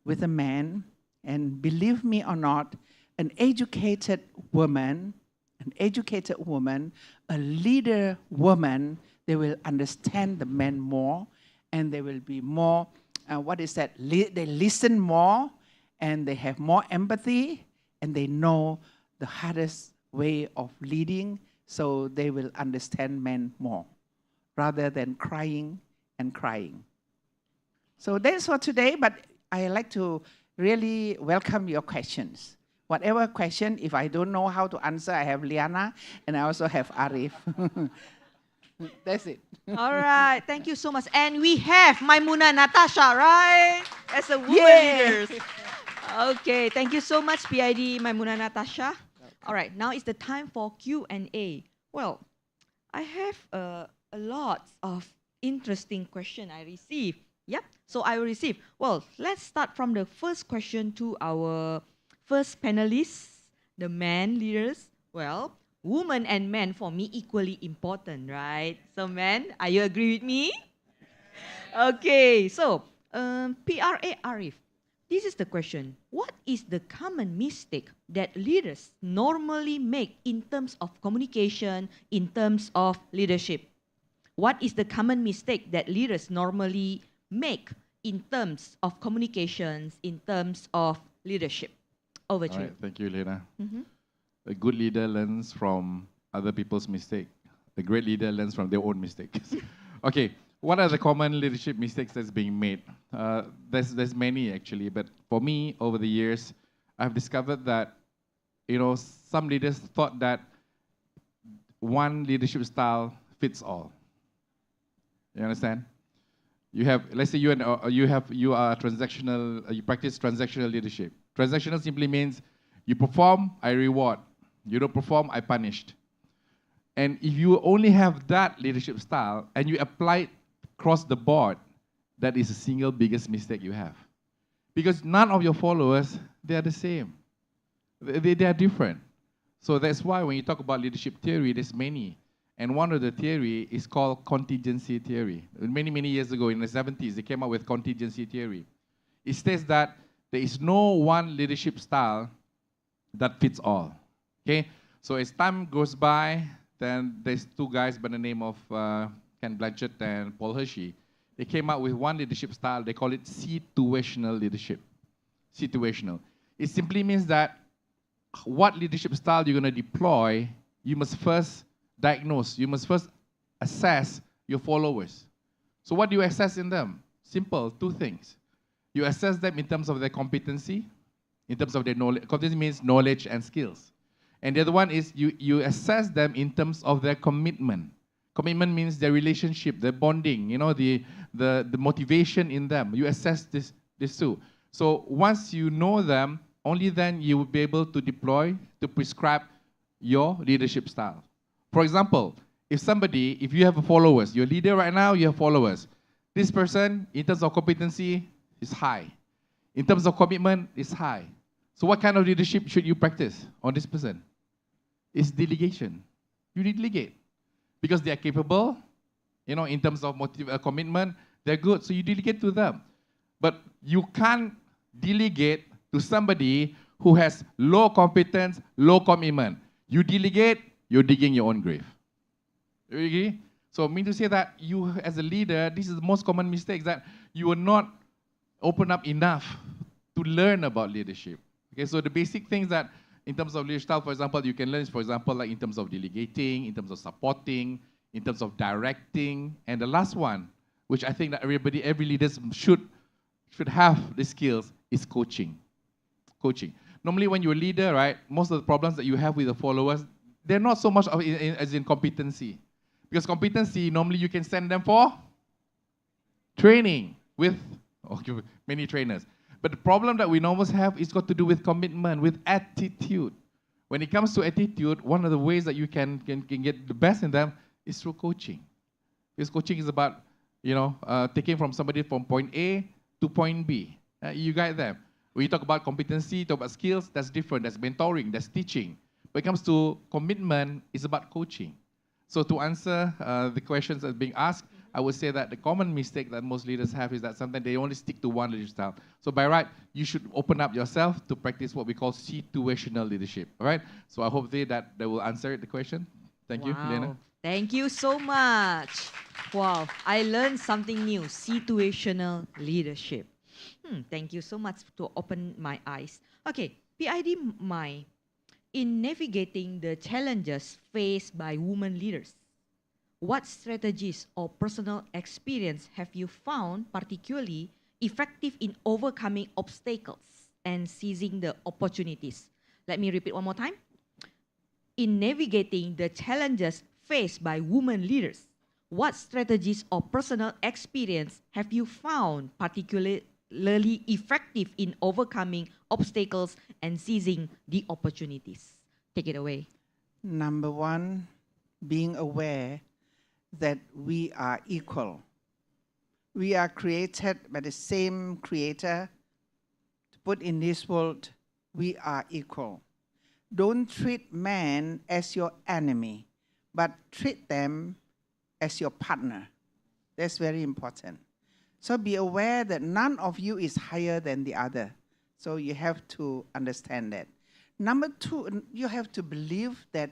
with a man. And believe me or not, an educated woman, a leader woman, they will understand the man more, and they will be more, they listen more, and they have more empathy, and they know the hardest way of leading, so they will understand men more, rather than crying and crying. So that's for today, but I like to really welcome your questions. Whatever question, if I don't know how to answer, I have Liana, and I also have Arif. That's it. All right, thank you so much. And we have Maimuna Natasha, right? As a woman leader. Okay, thank you so much, PID Maimuna Natasha. All right, now it's the time for Q&A. Well, I have a lot of interesting questions I received Yep. So I will receive. Well, let's start from the first question to our first panelists, the men leaders. Well, women and men for me equally important, right? So men, are you agree with me? Okay. So, PRA Arif, this is the question. What is the common mistake that leaders normally make in terms of communication, in terms of leadership? What is the common mistake that leaders normally make in terms of communications, in terms of leadership? Over to All you. right, thank you, Lena. Mhm. A good leader learns from other people's mistake. A great leader learns from their own mistakes. Okay, what are the common leadership mistakes that's being made? There's many actually, but for me, over the years, I've discovered that, some leaders thought that one leadership style fits all. You understand? You have, let's say you are transactional, you practice transactional leadership. Transactional simply means you perform, I reward. You don't perform, I punished. And if you only have that leadership style and you apply it across the board, that is the single biggest mistake you have. Because none of your followers, they are the same. They are different. So that's why when you talk about leadership theory, there's many. And one of the theory is called contingency theory. Many, many years ago, in the 70s, they came up with contingency theory. It states that there is no one leadership style that fits all. Okay? So as time goes by, then there's two guys by the name of Ken Blanchett and Paul Hershey. They came up with one leadership style. They call it situational leadership. Situational. It simply means that what leadership style you're going to deploy, you must first diagnose, you must first assess your followers. So what do you assess in them? Simple, two things. You assess them in terms of their competency, in terms of their knowledge. Competency means knowledge and skills. And the other one is you assess them in terms of their commitment. Commitment means their relationship, their bonding, the motivation in them. You assess this too. So once you know them, only then you will be able to deploy, to prescribe your leadership style. For example, if you have followers, you're a leader right now, you have followers. This person, in terms of competency, is high. In terms of commitment, is high. So what kind of leadership should you practice on this person? It's delegation. You delegate. Because they are capable, in terms of commitment, they're good, so you delegate to them. But you can't delegate to somebody who has low competence, low commitment. You delegate, you're digging your own grave. You agree? So I mean to say that you, as a leader, this is the most common mistake, that you are not open up enough to learn about leadership. Okay, so the basic things that, in terms of leadership style, for example, you can learn, for example, like in terms of delegating, in terms of supporting, in terms of directing, and the last one, which I think that every leader should have the skills, is coaching. Coaching. Normally, when you're a leader, right, most of the problems that you have with the followers, they're not so much as in competency. Because competency, normally you can send them for training with many trainers. But the problem that we normally have is got to do with commitment, with attitude. When it comes to attitude, one of the ways that you can get the best in them is through coaching. Because coaching is about, taking from somebody from point A to point B. You guide them. When you talk about competency, talk about skills, that's different. That's mentoring, that's teaching. When it comes to commitment, it's about coaching. So to answer the questions that are being asked, I would say that the common mistake that most leaders have is that sometimes they only stick to one leadership style. So by right, you should open up yourself to practice what we call situational leadership. All right? So I hope that will answer the question. Thank you, Helena. Thank you so much. Wow, I learned something new, situational leadership. Thank you so much to open my eyes. Okay, PID Mai, in navigating the challenges faced by women leaders, what strategies or personal experience have you found particularly effective in overcoming obstacles and seizing the opportunities? Let me repeat one more time. In navigating the challenges faced by women leaders, what strategies or personal experience have you found particularly effective in overcoming obstacles and seizing the opportunities? Take it away. Number one, being aware that we are equal. We are created by the same creator. To put in this world, we are equal. Don't treat man as your enemy, but treat them as your partner. That's very important. So be aware that none of you is higher than the other. So you have to understand that. Number two, you have to believe that,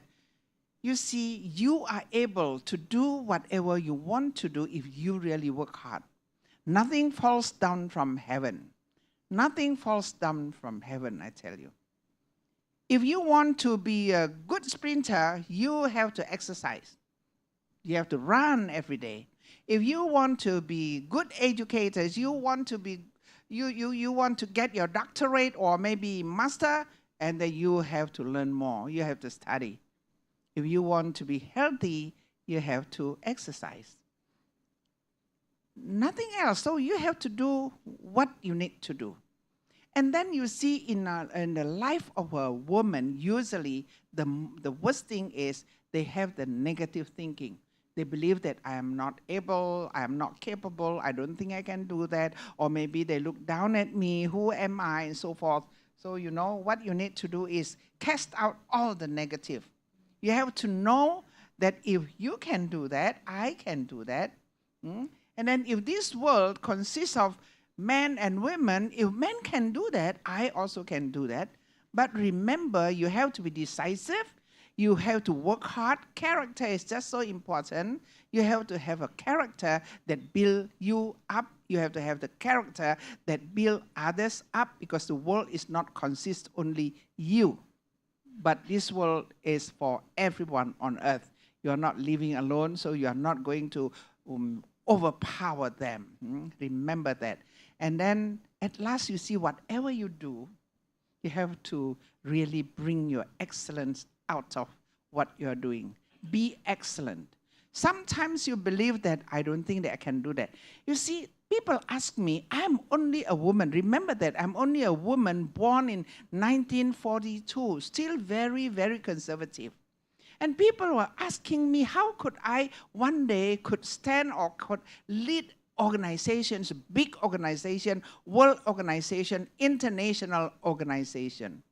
you see, you are able to do whatever you want to do if you really work hard. Nothing falls down from heaven. Nothing falls down from heaven, I tell you. If you want to be a good sprinter, you have to exercise. You have to run every day. If you want to be good educators, you want to be, you want to get your doctorate or maybe master, and then you have to learn more. You have to study. If you want to be healthy, you have to exercise. Nothing else. So you have to do what you need to do. And then you see in the life of a woman, usually the worst thing is they have the negative thinking. They believe that I am not able, I am not capable, I don't think I can do that, or maybe they look down at me, who am I, and so forth. So you know, what you need to do is cast out all the negative. You have to know that if you can do that, I can do that. And then if this world consists of men and women, if men can do that, I also can do that. But remember, you have to be decisive. You have to work hard. Character is just so important. You have to have a character that builds you up. You have to have the character that builds others up, because the world is not consist only you. But this world is for everyone on earth. You are not living alone, so you are not going to overpower them. Remember that. And then at last you see, whatever you do, you have to really bring your excellence out of what you're doing. Be excellent. Sometimes you believe that I don't think that I can do that. You see, people ask me, I'm only a woman. Remember that I'm only a woman born in 1942, still very, very conservative. And people were asking me, how could I one day could stand or could lead organizations, big organization, world organization, international organization.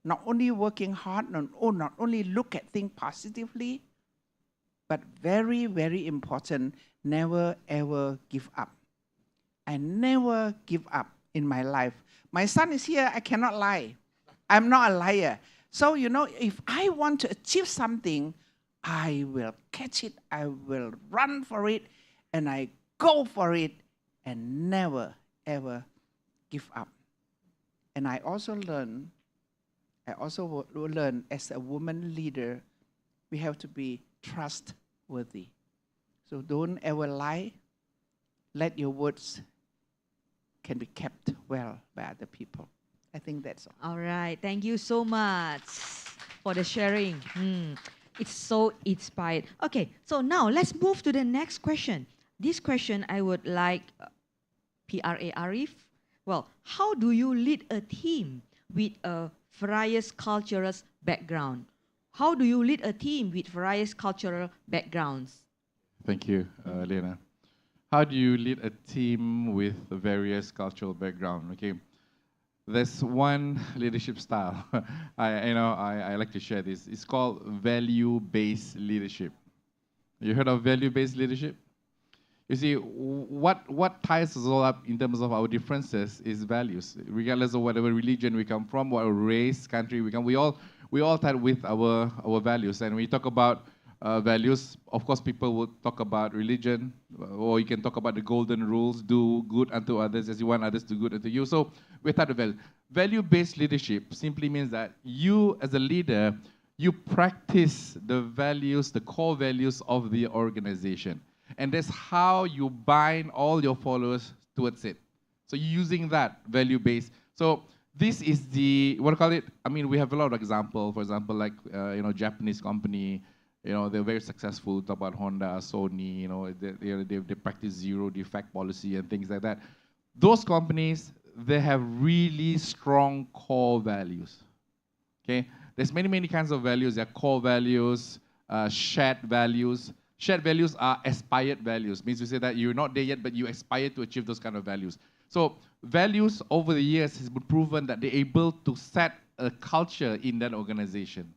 Not only working hard, not only look at things positively, but very, very important, never ever give up. I never give up in my life. My son is here, I cannot lie. I'm not a liar. So, you know, if I want to achieve something, I will catch it, I will run for it, and I go for it, and never ever give up. And I also learn as a woman leader, we have to be trustworthy. So don't ever lie. Let your words can be kept well by other people. I think that's all. All right. Thank you so much for the sharing. It's so inspired. Okay, so now let's move to the next question. This question I would like PRA Arif. Well, how do you lead a team with a various cultural background? How do you lead a team with various cultural backgrounds? Thank you, Lena. How do you lead a team with various cultural background? Okay, there's one leadership style. I like to share this. It's called value-based leadership. You heard of value-based leadership? You see, what ties us all up in terms of our differences is values. Regardless of whatever religion we come from, what race, country we come, we all tie with our values. And when we talk about values, of course, people will talk about religion, or you can talk about the golden rules: do good unto others as you want others to do good unto you. So we tie the value. Value-based leadership simply means that you, as a leader, you practice the values, the core values of the organization. And that's how you bind all your followers towards it. So using that value-based. So this is the, what do you call it? I mean, we have a lot of examples. For example, like, Japanese company, they're very successful. Talk about Honda, Sony, they practice zero defect policy and things like that. Those companies, they have really strong core values. Okay? There's many, many kinds of values. There are core values, shared values. Shared values are aspired values. Means you say that you're not there yet, but you aspire to achieve those kind of values. So values over the years has been proven that they're able to set a culture in that organization.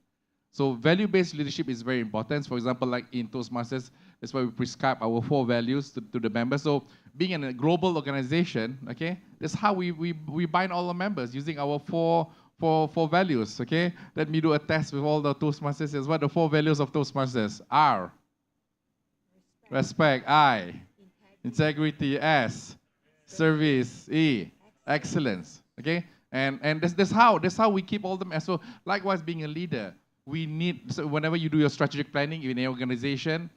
So value-based leadership is very important. For example, like in Toastmasters, that's why we prescribe our 4 values to the members. So being in a global organization, okay, that's how we bind all the members using our four values, okay? Let me do a test with all the Toastmasters. Is what the 4 values of Toastmasters are. Respect, I. Integrity, S. Service, E. Excellence, okay? And that's how we keep all them. So likewise, being a leader, we need, so whenever you do your strategic planning in an organization,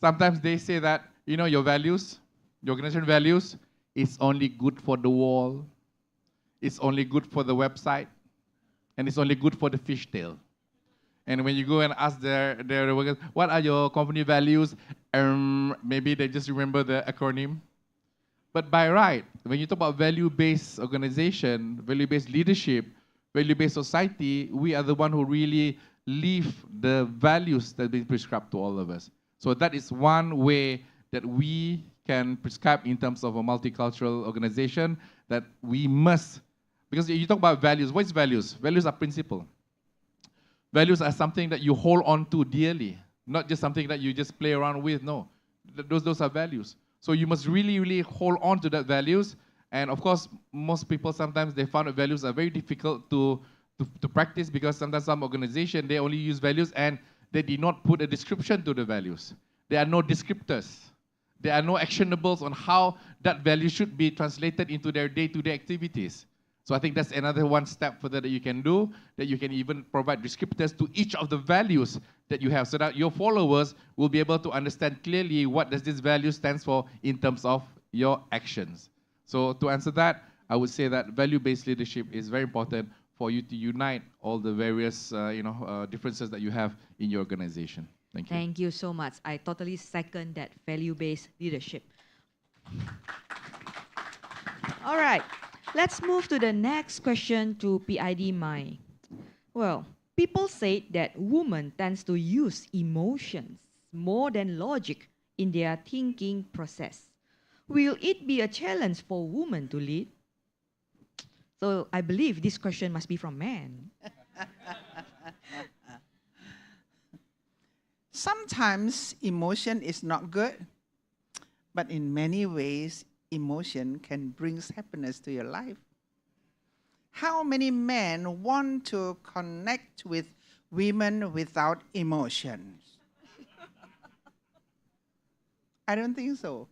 sometimes they say that, you know, your values, your organization values, it's only good for the wall, it's only good for the website, and it's only good for the fishtail. And when you go and ask their workers, what are your company values? Maybe they just remember the acronym. But by right, when you talk about value-based organization, value-based leadership, value-based society, we are the one who really live the values that have been prescribed to all of us. So that is one way that we can prescribe in terms of a multicultural organization, that we must, because you talk about values, what is values? Values are principle. Values are something that you hold on to dearly, not just something that you just play around with, no. Those are values. So you must really, really hold on to that values. And of course, most people sometimes they found that values are very difficult to practice, because sometimes some organization, they only use values and they did not put a description to the values. There are no descriptors. There are no actionables on how that value should be translated into their day-to-day activities. So I think that's another one step further that you can do, that you can even provide descriptors to each of the values that you have, so that your followers will be able to understand clearly what does this value stands for in terms of your actions. So to answer that, I would say that value-based leadership is very important for you to unite all the various differences that you have in your organization. Thank you. Thank you so much. I totally second that value-based leadership. All right, let's move to the next question to PID Mai. Well, people say that women tends to use emotions more than logic in their thinking process. Will it be a challenge for women to lead? So I believe this question must be from men. Sometimes emotion is not good, but in many ways, emotion can bring happiness to your life. How many men want to connect with women without emotions? I don't think so.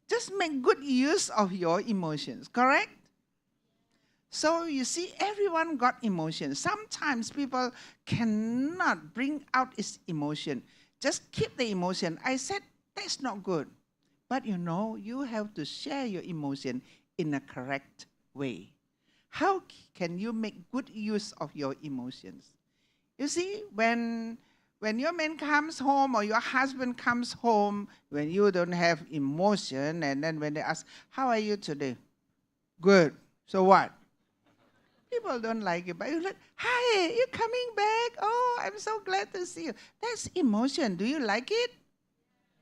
Just make good use of your emotions, correct? So you see, everyone got emotions. Sometimes people cannot bring out its emotion. Just keep the emotion. I said, that's not good. But you know, you have to share your emotion in a correct way. How can you make good use of your emotions? You see, when your man comes home or your husband comes home, when you don't have emotion, and then when they ask, how are you today? Good. So what? People don't like it, but you're like, hi, you're coming back. Oh, I'm so glad to see you. That's emotion. Do you like it?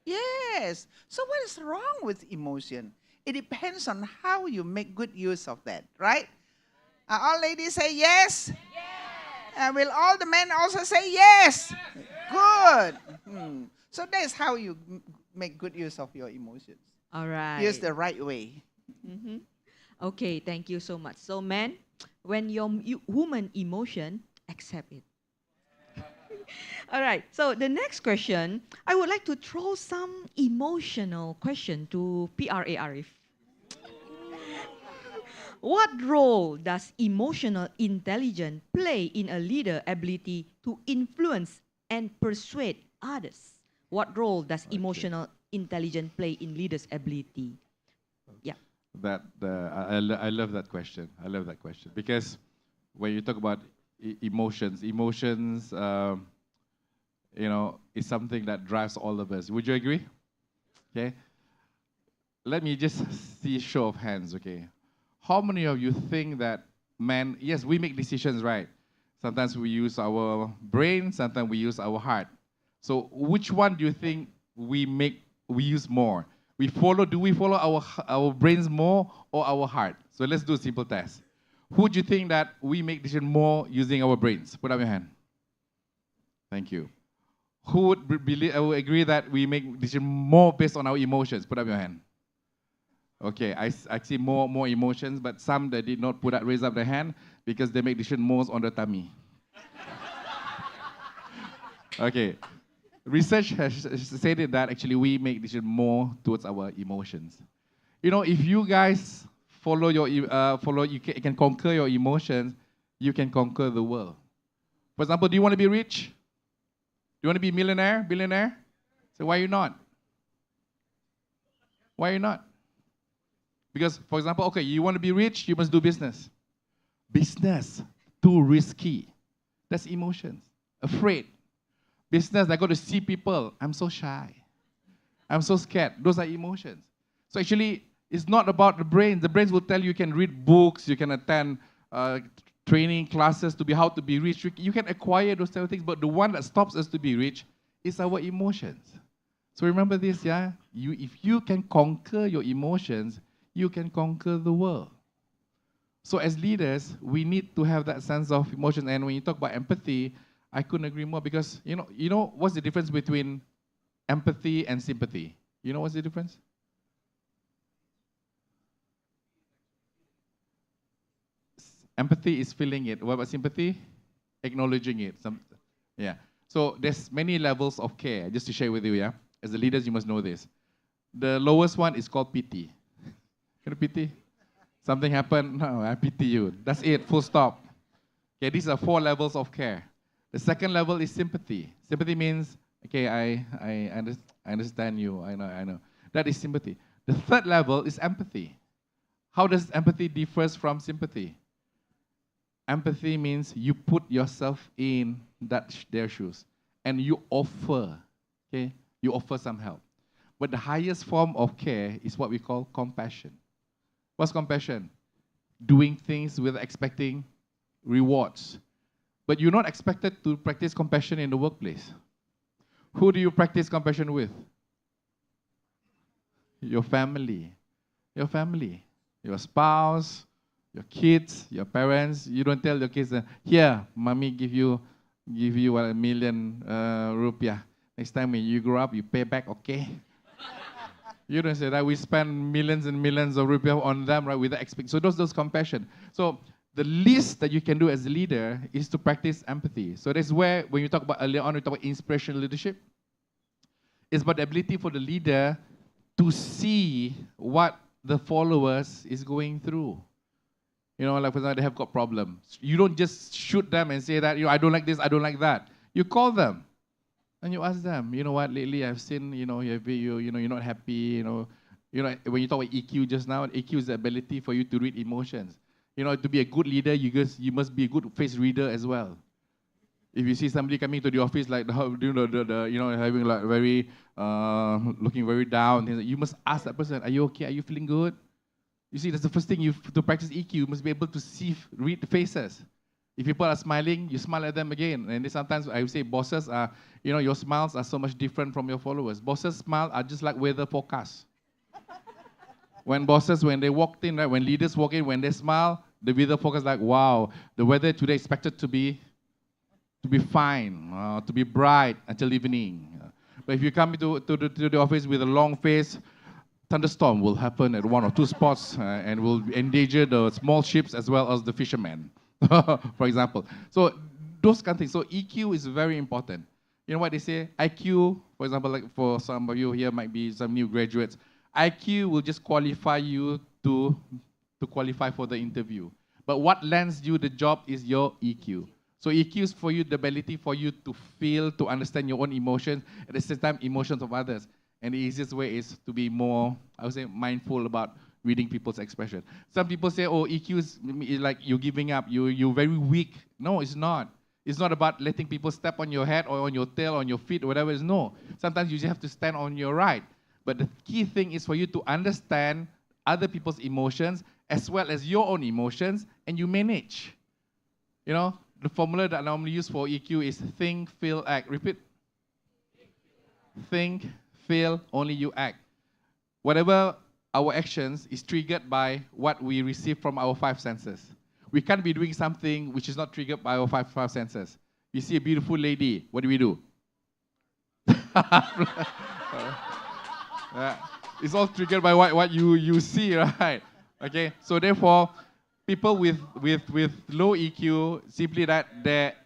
Yes. So what is wrong with emotion? It depends on how you make good use of that, right? All ladies say yes? Yes. Will all the men also say yes? Good. So that's how you make good use of your emotions. All right. Use the right way. Okay, thank you so much. So men, when your woman emotion, accept it. All right, so the next question, I would like to throw some emotional question to PRA Arif. What role does emotional intelligence play in a leader ability to influence and persuade others? What role does emotional intelligence play in leaders' ability? Yeah. I love that question. I love that question, because when you talk about emotions, is something that drives all of us. Would you agree? Okay. Let me just see a show of hands. Okay. How many of you think that men? Yes, we make decisions, right? Sometimes we use our brain. Sometimes we use our heart. So which one do you think we use more? Do we follow our brains more or our heart? So let's do a simple test. Who do you think that we make decision more using our brains? Put up your hand. Thank you. Who would would agree that we make decision more based on our emotions? Put up your hand. Okay, I see more emotions, but some that did not raise up their hand because they make decision more on the tummy. Okay. Research has stated that actually we make decisions more towards our emotions. You know, if you guys you can conquer your emotions, you can conquer the world. For example, do you want to be rich? Do you want to be billionaire? So why are you not? Why are you not? Because, for example, okay, you want to be rich, you must do business. Business, too risky. That's emotions. Afraid. Business, I got to see people. I'm so shy. I'm so scared. Those are emotions. So actually, it's not about the brain. The brains will tell you can read books, you can attend training classes to be how to be rich. You can acquire those type of things, but the one that stops us to be rich is our emotions. So remember this, yeah? If you can conquer your emotions, you can conquer the world. So as leaders, we need to have that sense of emotion. And when you talk about empathy, I couldn't agree more because, you know what's the difference between empathy and sympathy? You know what's the difference? Empathy is feeling it. What about sympathy? Acknowledging it. Yeah. So there's many levels of care, just to share with you, yeah? As the leaders, you must know this. The lowest one is called pity. You know pity? Something happened, no, I pity you. That's it, full stop. Okay, these are 4 levels of care. The second level is sympathy. Sympathy means, okay, I understand you, I know. That is sympathy. The third level is empathy. How does empathy differ from sympathy? Empathy means you put yourself in their shoes and you offer, okay? You offer some help. But the highest form of care is what we call compassion. What's compassion? Doing things without expecting rewards. But you're not expected to practice compassion in the workplace. Who do you practice compassion with? Your family. Your family. Your spouse, your kids, your parents. You don't tell your kids, here, mommy give you 1 million rupiah. Next time when you grow up, you pay back, okay? You don't say that. We spend millions and millions of rupiah on them, right? Without expecting. So those compassion. So the least that you can do as a leader is to practice empathy. So that's where, when you talk about earlier on, we talk about inspirational leadership. It's about the ability for the leader to see what the followers is going through. You know, like for example, they have got problems. You don't just shoot them and say that, I don't like this, I don't like that. You call them and you ask them, you know what, lately I've seen, you're not happy, when you talk about EQ just now, EQ is the ability for you to read emotions. To be a good leader, you must be a good face reader as well. If you see somebody coming to the office like having like very looking very down, you must ask that person, "Are you okay? Are you feeling good?" You see, that's the first thing to practice EQ. You must be able to read the faces. If people are smiling, you smile at them again. And sometimes I would say bosses are, your smiles are so much different from your followers. Bosses' smile are just like weather forecasts. When they walked in, right, when leaders walk in, when they smile, the weather forecast is like, wow, the weather today is expected to be fine, to be bright until evening. But if you come to the office with a long face, thunderstorm will happen at 1 or 2 spots and will endanger the small ships as well as the fishermen, for example. So those kind of things. So EQ is very important. You know what they say? IQ, for example, like for some of you here might be some new graduates, IQ will just qualify you to qualify for the interview. But what lands you the job is your EQ. So EQ is for you the ability for you to feel, to understand your own emotions, at the same time emotions of others. And the easiest way is to be more, I would say, mindful about reading people's expression. Some people say, oh, EQ is like you're giving up, you're very weak. No, it's not. It's not about letting people step on your head or on your tail, on your feet, or whatever it is. No. Sometimes you just have to stand on your right. But the key thing is for you to understand other people's emotions as well as your own emotions, and you manage. The formula that I normally use for EQ is think, feel, act. Repeat. think, feel, only you act. Whatever our actions is triggered by what we receive from our five senses. We can't be doing something which is not triggered by our five senses. You see a beautiful lady, what do? It's all triggered by what you see, right? Okay, so therefore, people with low EQ, simply that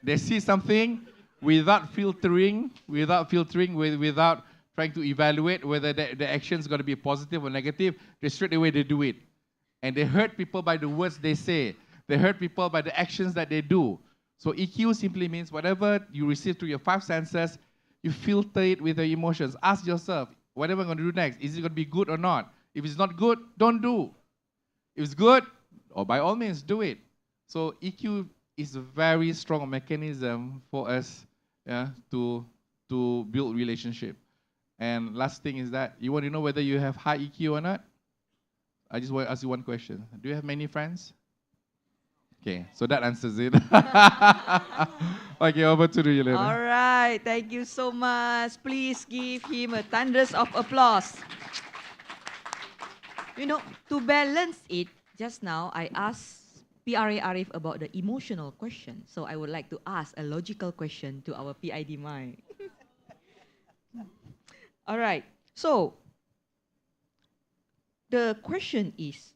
they see something without filtering, without trying to evaluate whether the action is going to be positive or negative, they straight away they do it. And they hurt people by the words they say. They hurt people by the actions that they do. So EQ simply means whatever you receive through your five senses, you filter it with your emotions. Ask yourself, whatever I'm going to do next, is it going to be good or not? If it's not good, don't do. If it's good, or by all means, do it. So EQ is a very strong mechanism for us to build relationship. And last thing is that, you want to know whether you have high EQ or not? I just want to ask you one question. Do you have many friends? Okay, so that answers it. Okay, over to you, Elena. All right, thank you so much. Please give him a thunders of applause. You know, to balance it, just now I asked PRA Arif about the emotional question. So I would like to ask a logical question to our PID Mai. All right, so the question is,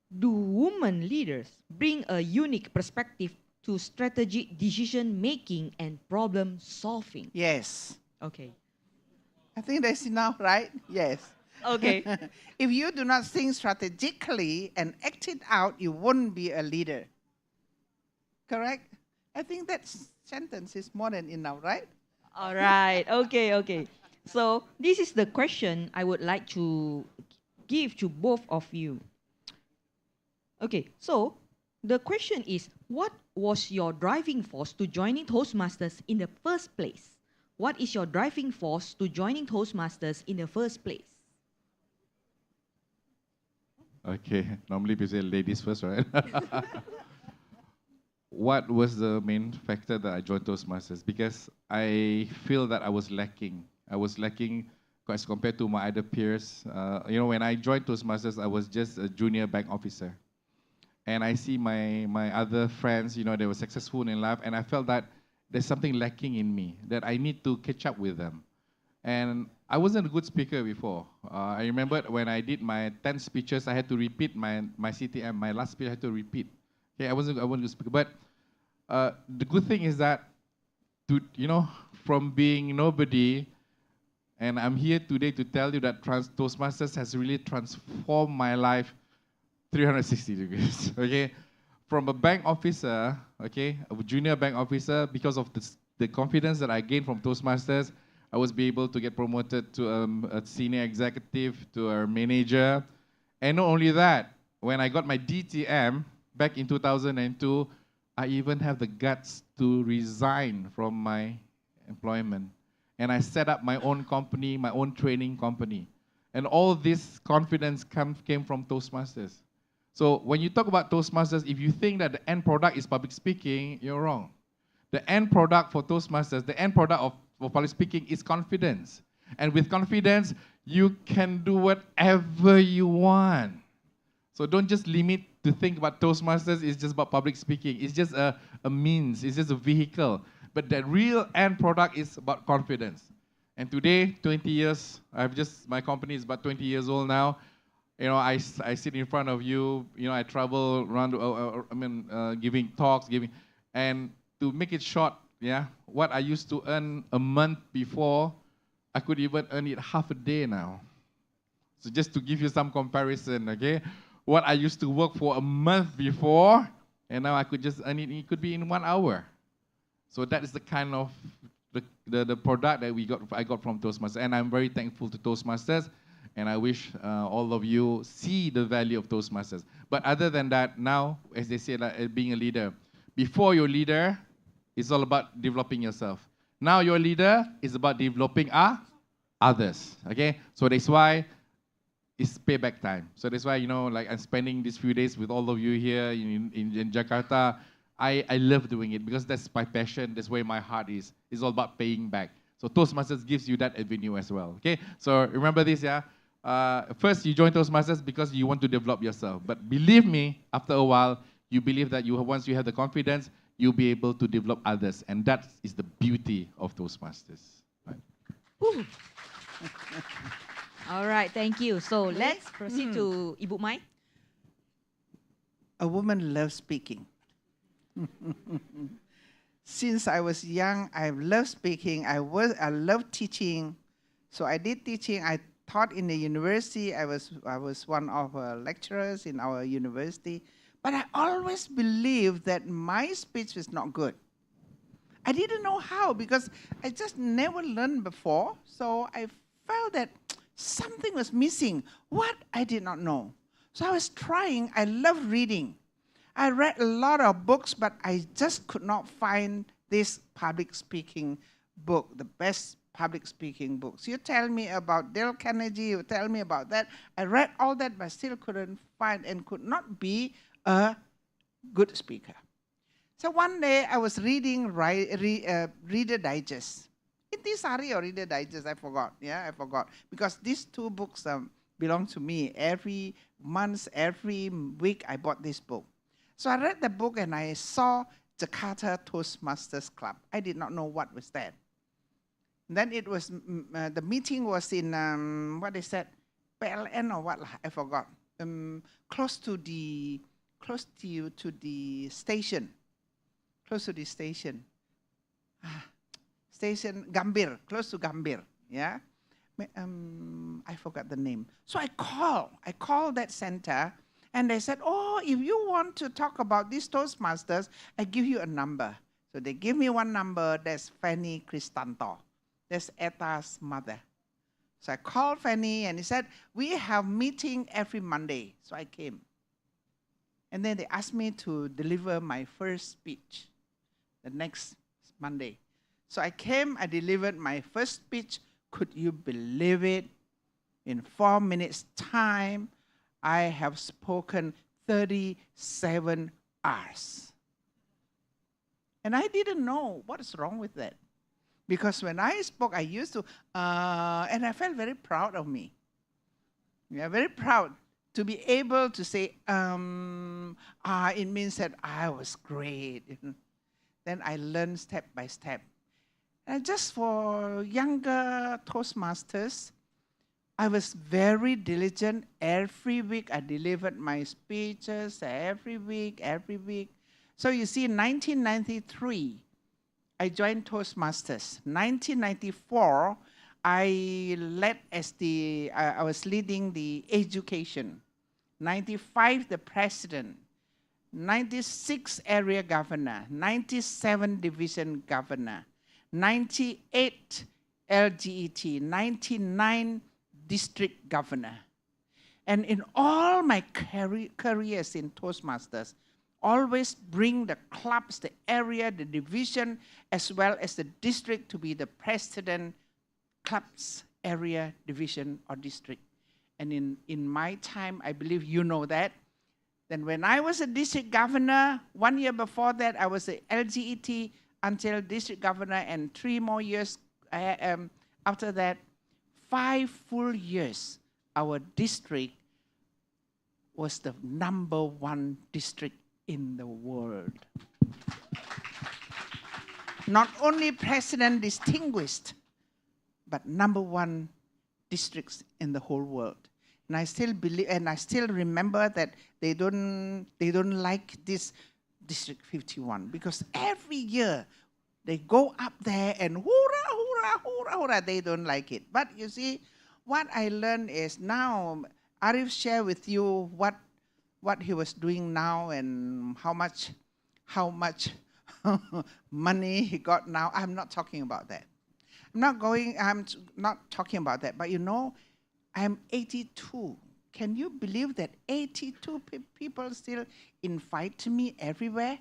do women leaders bring a unique perspective to strategic decision making and problem solving? Yes. Okay. I think that's enough, right? Yes. Okay. If you do not think strategically and act it out, you won't be a leader. Correct? I think that sentence is more than enough, right? All right. Okay. So this is the question I would like to give to both of you. Okay, so the question is, what was your driving force to joining Toastmasters in the first place? What is your driving force to joining Toastmasters in the first place? Okay, normally people say ladies first, right? What was the main factor that I joined Toastmasters? Because I feel that I was lacking. I was lacking as compared to my other peers. When I joined Toastmasters, I was just a junior bank officer. And I see my other friends, they were successful in life, and I felt that there's something lacking in me, that I need to catch up with them. And I wasn't a good speaker before. I remember when I did my 10 speeches, I had to repeat my CTM. My last speech I had to repeat. Okay, I wasn't a good speaker. But the good thing is that, from being nobody, and I'm here today to tell you that Toastmasters has really transformed my life 360 degrees, okay? From a bank officer, okay, a junior bank officer, because of the confidence that I gained from Toastmasters, I was able to get promoted to a senior executive, to a manager. And not only that, when I got my DTM back in 2002, I even have the guts to resign from my employment. And I set up my own company, my own training company. And all this confidence came from Toastmasters. So when you talk about Toastmasters, if you think that the end product is public speaking, you're wrong. The end product for Toastmasters, the end product of public speaking is confidence. And with confidence, you can do whatever you want. So don't just limit to think about Toastmasters, it's just about public speaking. It's just a means, it's just a vehicle. But the real end product is about confidence. And today, 20 years, my company is about 20 years old now. I sit in front of you, I travel around, giving talks, and to make it short, what I used to earn a month before, I could even earn it half a day now. So just to give you some comparison, okay? What I used to work for a month before, and now I could just earn it could be in 1 hour. So that is the kind of the product that I got from Toastmasters, and I'm very thankful to Toastmasters. And I wish all of you see the value of Toastmasters. But other than that, now, as they say, like, being a leader, before you're a leader, it's all about developing yourself. Now you're a leader, it's about developing others. Okay? So that's why it's payback time. So that's why, like I'm spending these few days with all of you here in Jakarta. I love doing it because that's my passion. That's where my heart is. It's all about paying back. So Toastmasters gives you that avenue as well, okay? So remember this, yeah? First, you join Toastmasters because you want to develop yourself. But believe me, after a while, you believe that once you have the confidence, you'll be able to develop others. And that is the beauty of Toastmasters. Right? All right, thank you. So let's proceed to Ibu Mai. A woman loves speaking. Since I was young, I loved speaking. I loved teaching. So I did teaching. I taught in the university. I was one of lecturers in our university. But I always believed that my speech was not good. I didn't know how because I just never learned before. So I felt that something was missing. What? I did not know. So I was trying. I love reading. I read a lot of books, but I just could not find this public speaking book, the best public speaking books. You tell me about Dale Carnegie, you tell me about that. I read all that, but still couldn't find and could not be a good speaker. So one day I was reading Reader Digest. Intisari or Reader Digest, I forgot. Yeah, I forgot. Because these two books belong to me. Every month, every week, I bought this book. So I read the book and I saw Jakarta Toastmasters Club. I did not know what was that. Then it was, the meeting was in, what is that? PLN or what? I forgot. Close to the station. Close to the station. Station Gambir, close to Gambir. Yeah? I forgot the name. So I called that center. And they said, oh, if you want to talk about these Toastmasters, I give you a number. So they give me one number. That's Fanny Cristanto. That's Eta's mother. So I called Fanny and he said, we have meeting every Monday. So I came. And then they asked me to deliver my first speech the next Monday. So I came, I delivered my first speech. Could you believe it? In 4 minutes' time, I have spoken 37 hours. And I didn't know what's wrong with that. Because when I spoke, I used to, and I felt very proud of me. Yeah, very proud to be able to say, it means that I was great. Then I learned step by step. And just for younger Toastmasters, I was very diligent. Every week I delivered my speeches, every week. So you see, in 1993, I joined Toastmasters. 1994, I was leading the education. 95, the president. 96, area governor. 97, division governor. 98, LGET. 99, district governor. And in all my careers in Toastmasters, always bring the clubs, the area, the division, as well as the district to be the president, clubs, area, division, or district. And in my time, I believe you know that. Then when I was a district governor, 1 year before that, I was a LGET until district governor, and 3 more years after that, 5 full years, our district was the #1 district in the world. Not only president distinguished, but #1 districts in the whole world. And I still believe, and I still remember that they don't like this District 51 because every year they go up there and hoorah, hoorah, hoorah, hoorah. They don't like it. But you see, what I learned is now, Arif share with you what he was doing now and how much money he got now. I'm not talking about that. I'm not talking about that. But you know, I'm 82. Can you believe that 82 people still invite me everywhere?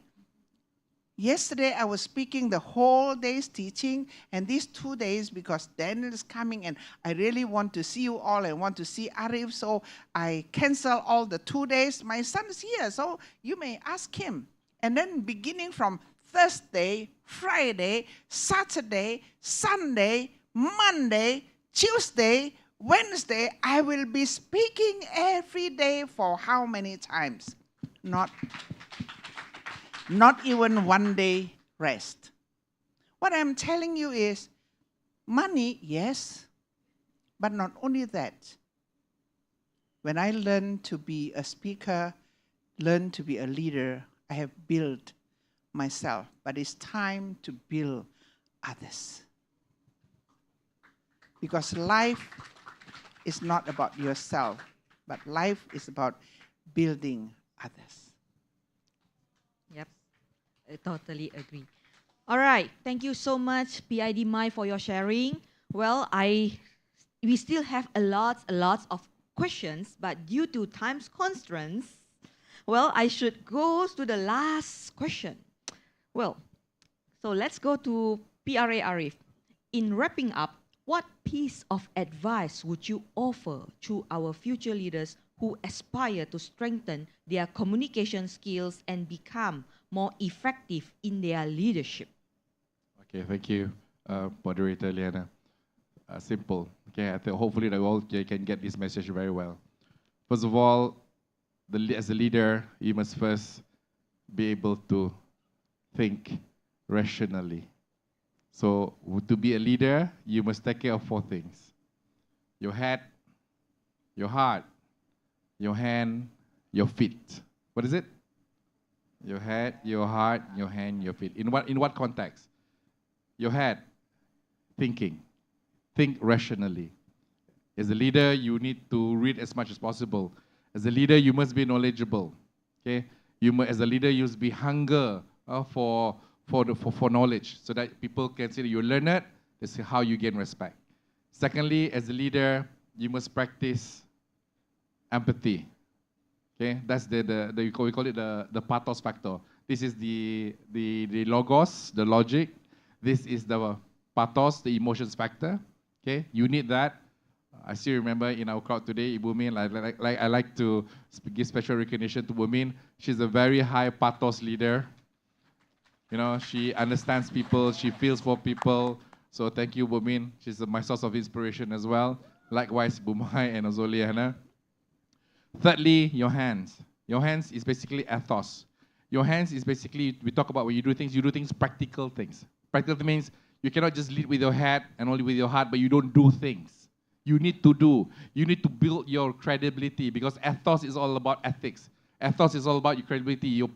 Yesterday, I was speaking the whole day's teaching, and these 2 days, because Daniel is coming, and I really want to see you all and want to see Arif, so I cancel all the 2 days. My son's here, so you may ask him. And then beginning from Thursday, Friday, Saturday, Sunday, Monday, Tuesday, Wednesday, I will be speaking every day for how many times? Not even one day rest. What I'm telling you is, money, yes, but not only that. When I learned to be a speaker, learned to be a leader, I have built myself, but it's time to build others. Because life is not about yourself, but life is about building others. Yep, I totally agree. All right, thank you so much, PID Mai, for your sharing. Well, we still have a lot of questions, but due to time's constraints, well, I should go to the last question. Well, so let's go to PRA Arif. In wrapping up, what piece of advice would you offer to our future leaders who aspire to strengthen their communication skills and become more effective in their leadership? Okay, thank you, Moderator Liana. Simple. Okay, I think hopefully that we all can get this message very well. First of all, as a leader, you must first be able to think rationally. So to be a leader, you must take care of 4 things: your head, your heart, your hand, your feet. What is it? Your head, your heart, your hand, your feet. In what context? Your head, thinking. Think rationally. As a leader, you need to read as much as possible. As a leader, you must be knowledgeable. Okay? As a leader, you must be hunger for knowledge, so that people can say that you're learned. This is how you gain respect. Secondly, as a leader, you must practice empathy. Okay, that's we call it the pathos factor. This is the logos, the logic. This is the pathos, the emotions factor. Okay, you need that. I still remember in our crowd today, Ibu Min, I like to give special recognition to Ibu Min. She's a very high pathos leader. You know, she understands people, she feels for people. So thank you, Ibu Min. She's my source of inspiration as well. Likewise, Ibu Mai and also Liana. Thirdly, your hands. Your hands is basically ethos. Your hands is basically, we talk about when you do things practical things. Practical means you cannot just lead with your head and only with your heart, but you don't do things. You need to do. You need to build your credibility, because ethos is all about ethics. Ethos is all about your credibility, your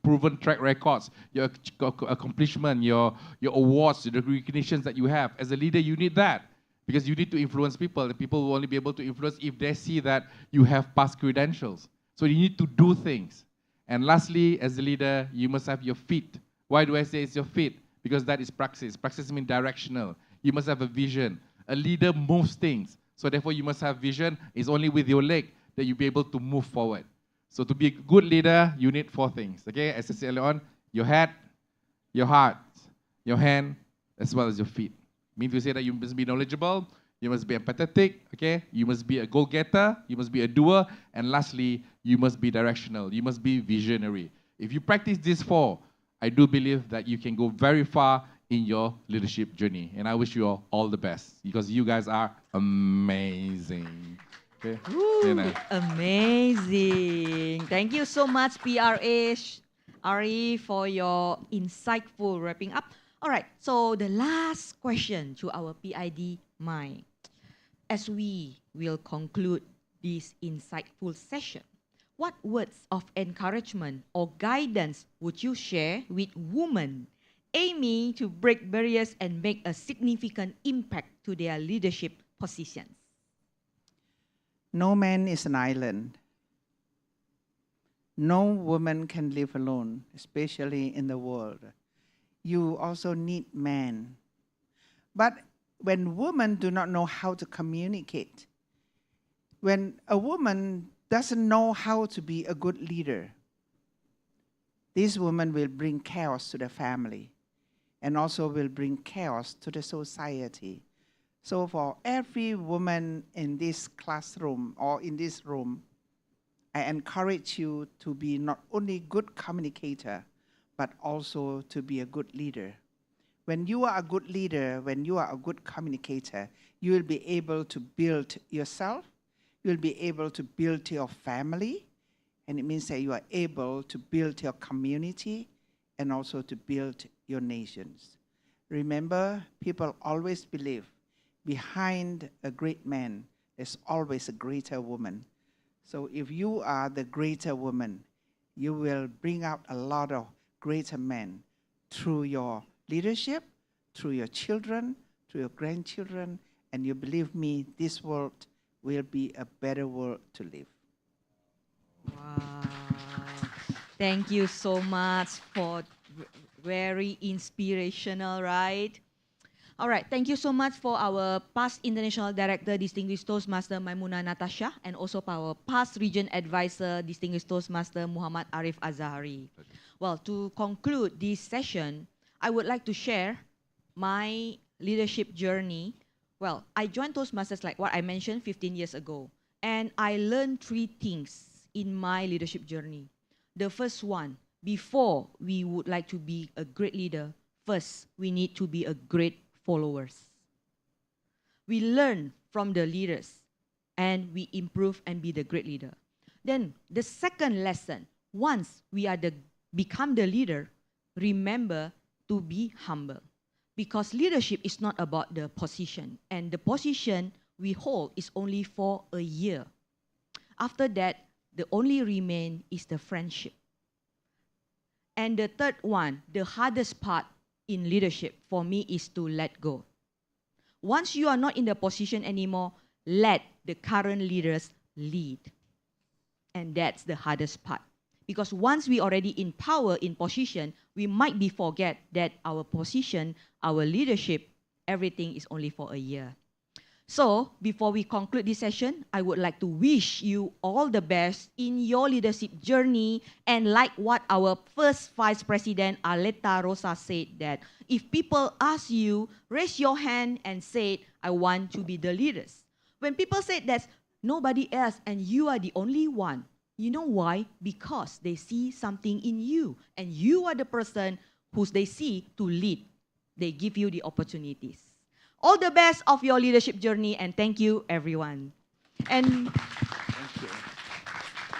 proven track records, your accomplishment, your awards, the recognitions that you have. As a leader, you need that, because you need to influence people, and people will only be able to influence if they see that you have past credentials. So you need to do things. And lastly, as a leader, you must have your feet. Why do I say it's your feet? Because that is praxis. Praxis means directional. You must have a vision. A leader moves things. So therefore, you must have vision. It's only with your leg that you'll be able to move forward. So to be a good leader, you need 4 things. Okay, as I said earlier on, your head, your heart, your hand, as well as your feet. Means to say that you must be knowledgeable, you must be empathetic, okay? You must be a goal-getter, you must be a doer, and lastly, you must be directional, you must be visionary. If you practice these 4, I do believe that you can go very far in your leadership journey. And I wish you all the best, because you guys are amazing. Okay? Ooh, amazing. Thank you so much, PRA Ari, for your insightful wrapping up. All right, so the last question to our PID Mai. As we will conclude this insightful session, what words of encouragement or guidance would you share with women aiming to break barriers and make a significant impact to their leadership positions? No man is an island. No woman can live alone, especially in the world. You also need men. But when women do not know how to communicate, when a woman doesn't know how to be a good leader, this woman will bring chaos to the family and also will bring chaos to the society. So for every woman in this classroom or in this room, I encourage you to be not only good communicator, but also to be a good leader. When you are a good leader, when you are a good communicator, you will be able to build yourself, you will be able to build your family, and it means that you are able to build your community and also to build your nations. Remember, people always believe behind a great man, there's always a greater woman. So if you are the greater woman, you will bring out a lot of greater men through your leadership, through your children, through your grandchildren, and you believe me, this world will be a better world to live. Wow. Thank you so much for very inspirational, right? All right, thank you so much for our past International Director, Distinguished Toastmaster Maimuna Natasha, and also for our past Region Advisor, Distinguished Toastmaster Muhammad Arif Azhari. Well, to conclude this session, I would like to share my leadership journey. Well, I joined Toastmasters like what I mentioned 15 years ago, and I learned 3 things in my leadership journey. The first one, before we would like to be a great leader, first, we need to be a great followers. We learn from the leaders and we improve and be the great leader. Then the second lesson, once we are become the leader, remember to be humble. Because leadership is not about the position, and the position we hold is only for a year. After that, the only remain is the friendship. And the third one, the hardest part in leadership for me is to let go. Once you are not in the position anymore, let the current leaders lead. And that's the hardest part. Because once we already in power, in position, we might be forget that our position, our leadership, everything is only for a year. So, before we conclude this session, I would like to wish you all the best in your leadership journey. And like what our first Vice President, Aleta Rosa, said, that if people ask you, raise your hand and say, I want to be the leaders. When people say that nobody else and you are the only one, you know why? Because they see something in you. And you are the person who they see to lead. They give you the opportunities. All the best of your leadership journey, and thank you, everyone. And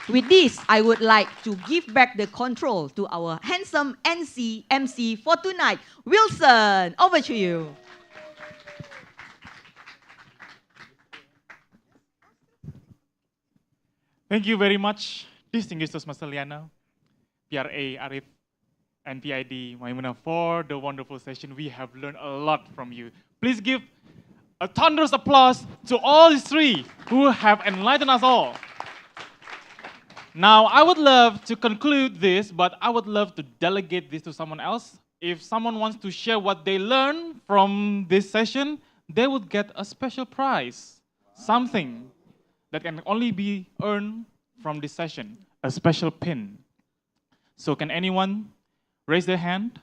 with this, I would like to give back the control to our handsome MC for tonight. Wilson, over to you. Thank you very much, Distinguished Toastmaster Liana, PRA Arif, and PID Maimuna for the wonderful session. We have learned a lot from you. Please give a thunderous applause to all these 3 who have enlightened us all. Now, I would love to conclude this, but I would love to delegate this to someone else. If someone wants to share what they learned from this session, they would get a special prize, something that can only be earned from this session, a special pin. So can anyone raise their hand?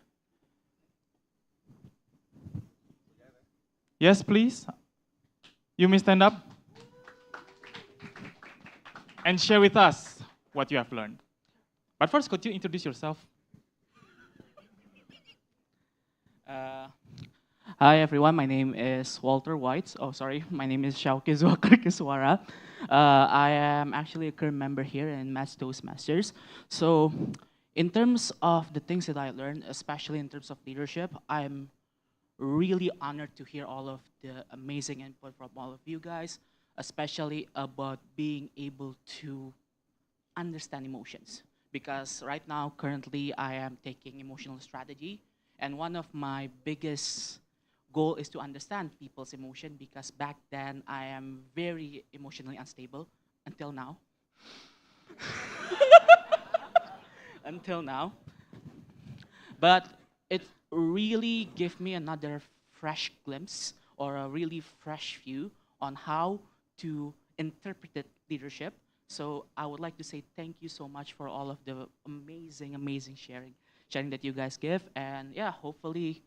Yes, please. You may stand up and share with us what you have learned. But first, could you introduce yourself? Hi everyone, my name is Walter White. Oh, sorry, my name is Shaukizwa Kirkiswara. I am actually a current member here in Mass Toastmasters. So, in terms of the things that I learned, especially in terms of leadership, I'm really honored to hear all of the amazing input from all of you guys, especially about being able to understand emotions. Because right now, currently, I am taking emotional strategy, and one of my biggest goal is to understand people's emotion, because back then I am very emotionally unstable until now. Until now. But it really gave me another fresh glimpse or a really fresh view on how to interpret leadership. So I would like to say thank you so much for all of the amazing sharing that you guys give. And yeah, hopefully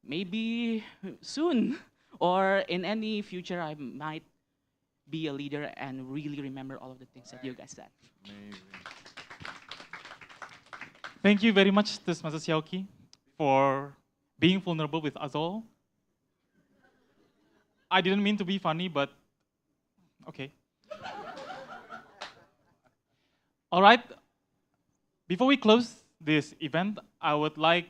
maybe soon or in any future I might be a leader and really remember all of the things that you guys said. Amazing. Thank you very much, Toastmaster Xiaoqi, for being vulnerable with us all. I didn't mean to be funny, but okay. All right. Before we close this event, I would like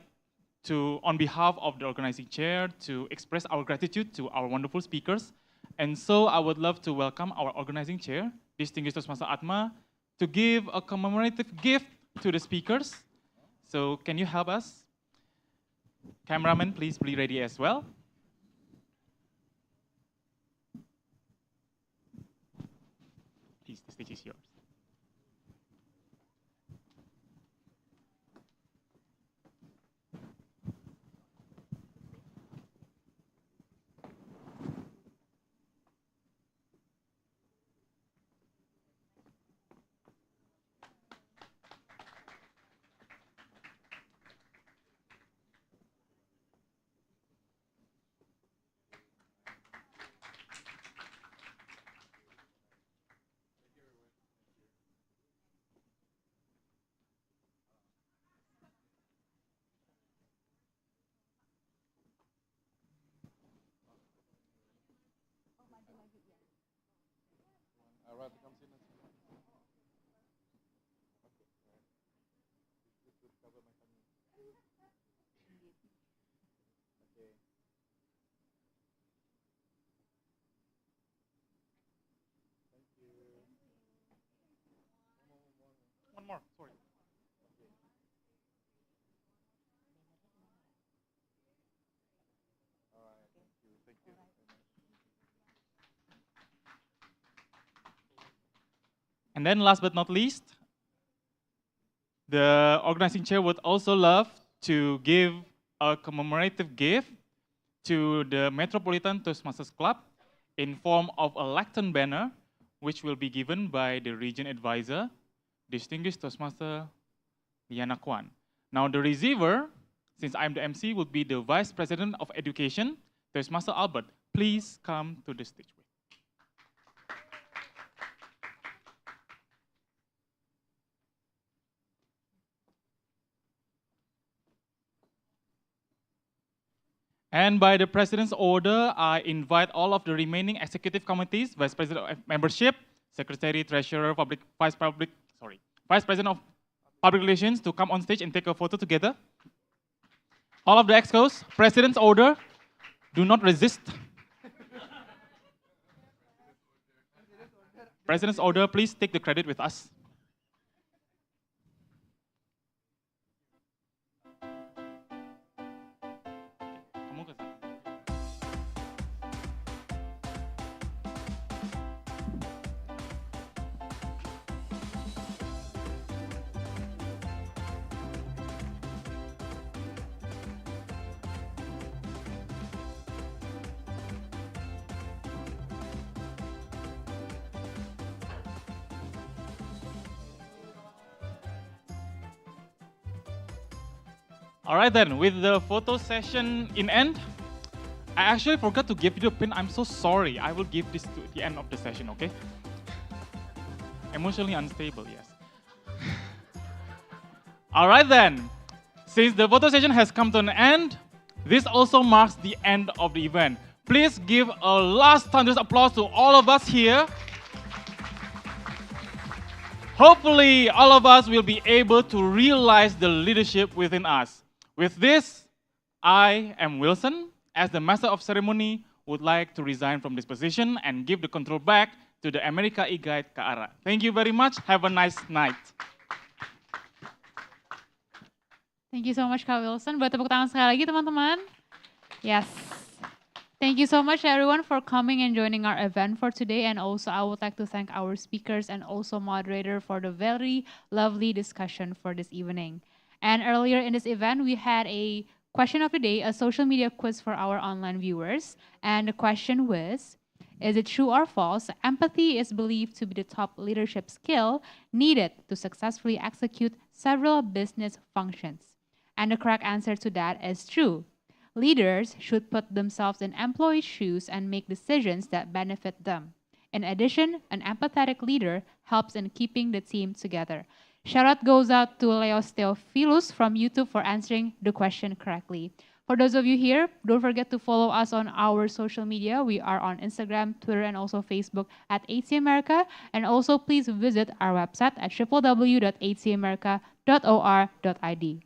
to, on behalf of the organizing chair, to express our gratitude to our wonderful speakers. And so I would love to welcome our organizing chair, distinguished Toastmaster Atma, to give a commemorative gift to the speakers. So can you help us? Cameraman, please be ready as well. Please, the stage is yours. One more, sorry. And then last but not least, the organizing chair would also love to give a commemorative gift to the Metropolitan Toastmasters Club in form of a lectern banner, which will be given by the region advisor, distinguished Toastmaster Liana Kwan. Now the receiver, since I'm the MC, will be the Vice President of Education, Toastmaster Albert. Please come to the stage. And by the President's order, I invite all of the remaining executive committees, Vice President of Membership, Secretary, Treasurer, Vice President of Public Relations to come on stage and take a photo together. All of the excos, President's order, do not resist. President's order, please take the credit with us. All right then, with the photo session in end, I actually forgot to give you the pin. I'm so sorry. I will give this to the end of the session, okay? Emotionally unstable, yes. All right then, since the photo session has come to an end, this also marks the end of the event. Please give a last thunderous applause to all of us here. Hopefully, all of us will be able to realize the leadership within us. With this, I am Wilson, as the Master of Ceremony, would like to resign from this position and give the control back to the America e-Guide Kak Ara. Thank you very much. Have a nice night. Thank you so much, Kak Wilson. Buat tepuk tangan sekali lagi, teman-teman. Yes. Thank you so much, everyone, for coming and joining our event for today. And also, I would like to thank our speakers and also moderator for the very lovely discussion for this evening. And earlier in this event, we had a question of the day, a social media quiz for our online viewers. And the question was, is it true or false? Empathy is believed to be the top leadership skill needed to successfully execute several business functions. And the correct answer to that is true. Leaders should put themselves in employees' shoes and make decisions that benefit them. In addition, an empathetic leader helps in keeping the team together. Shout out goes out to Leos Theophilus from YouTube for answering the question correctly. For those of you here, don't forget to follow us on our social media. We are on Instagram, Twitter, and also Facebook at HC America. And also please visit our website at www.hcamerica.or.id.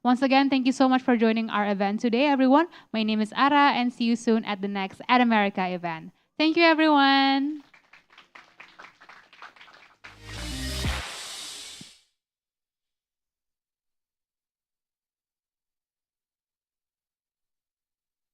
Once again, thank you so much for joining our event today, everyone. My name is Ara, and see you soon at the next At America event. Thank you, everyone.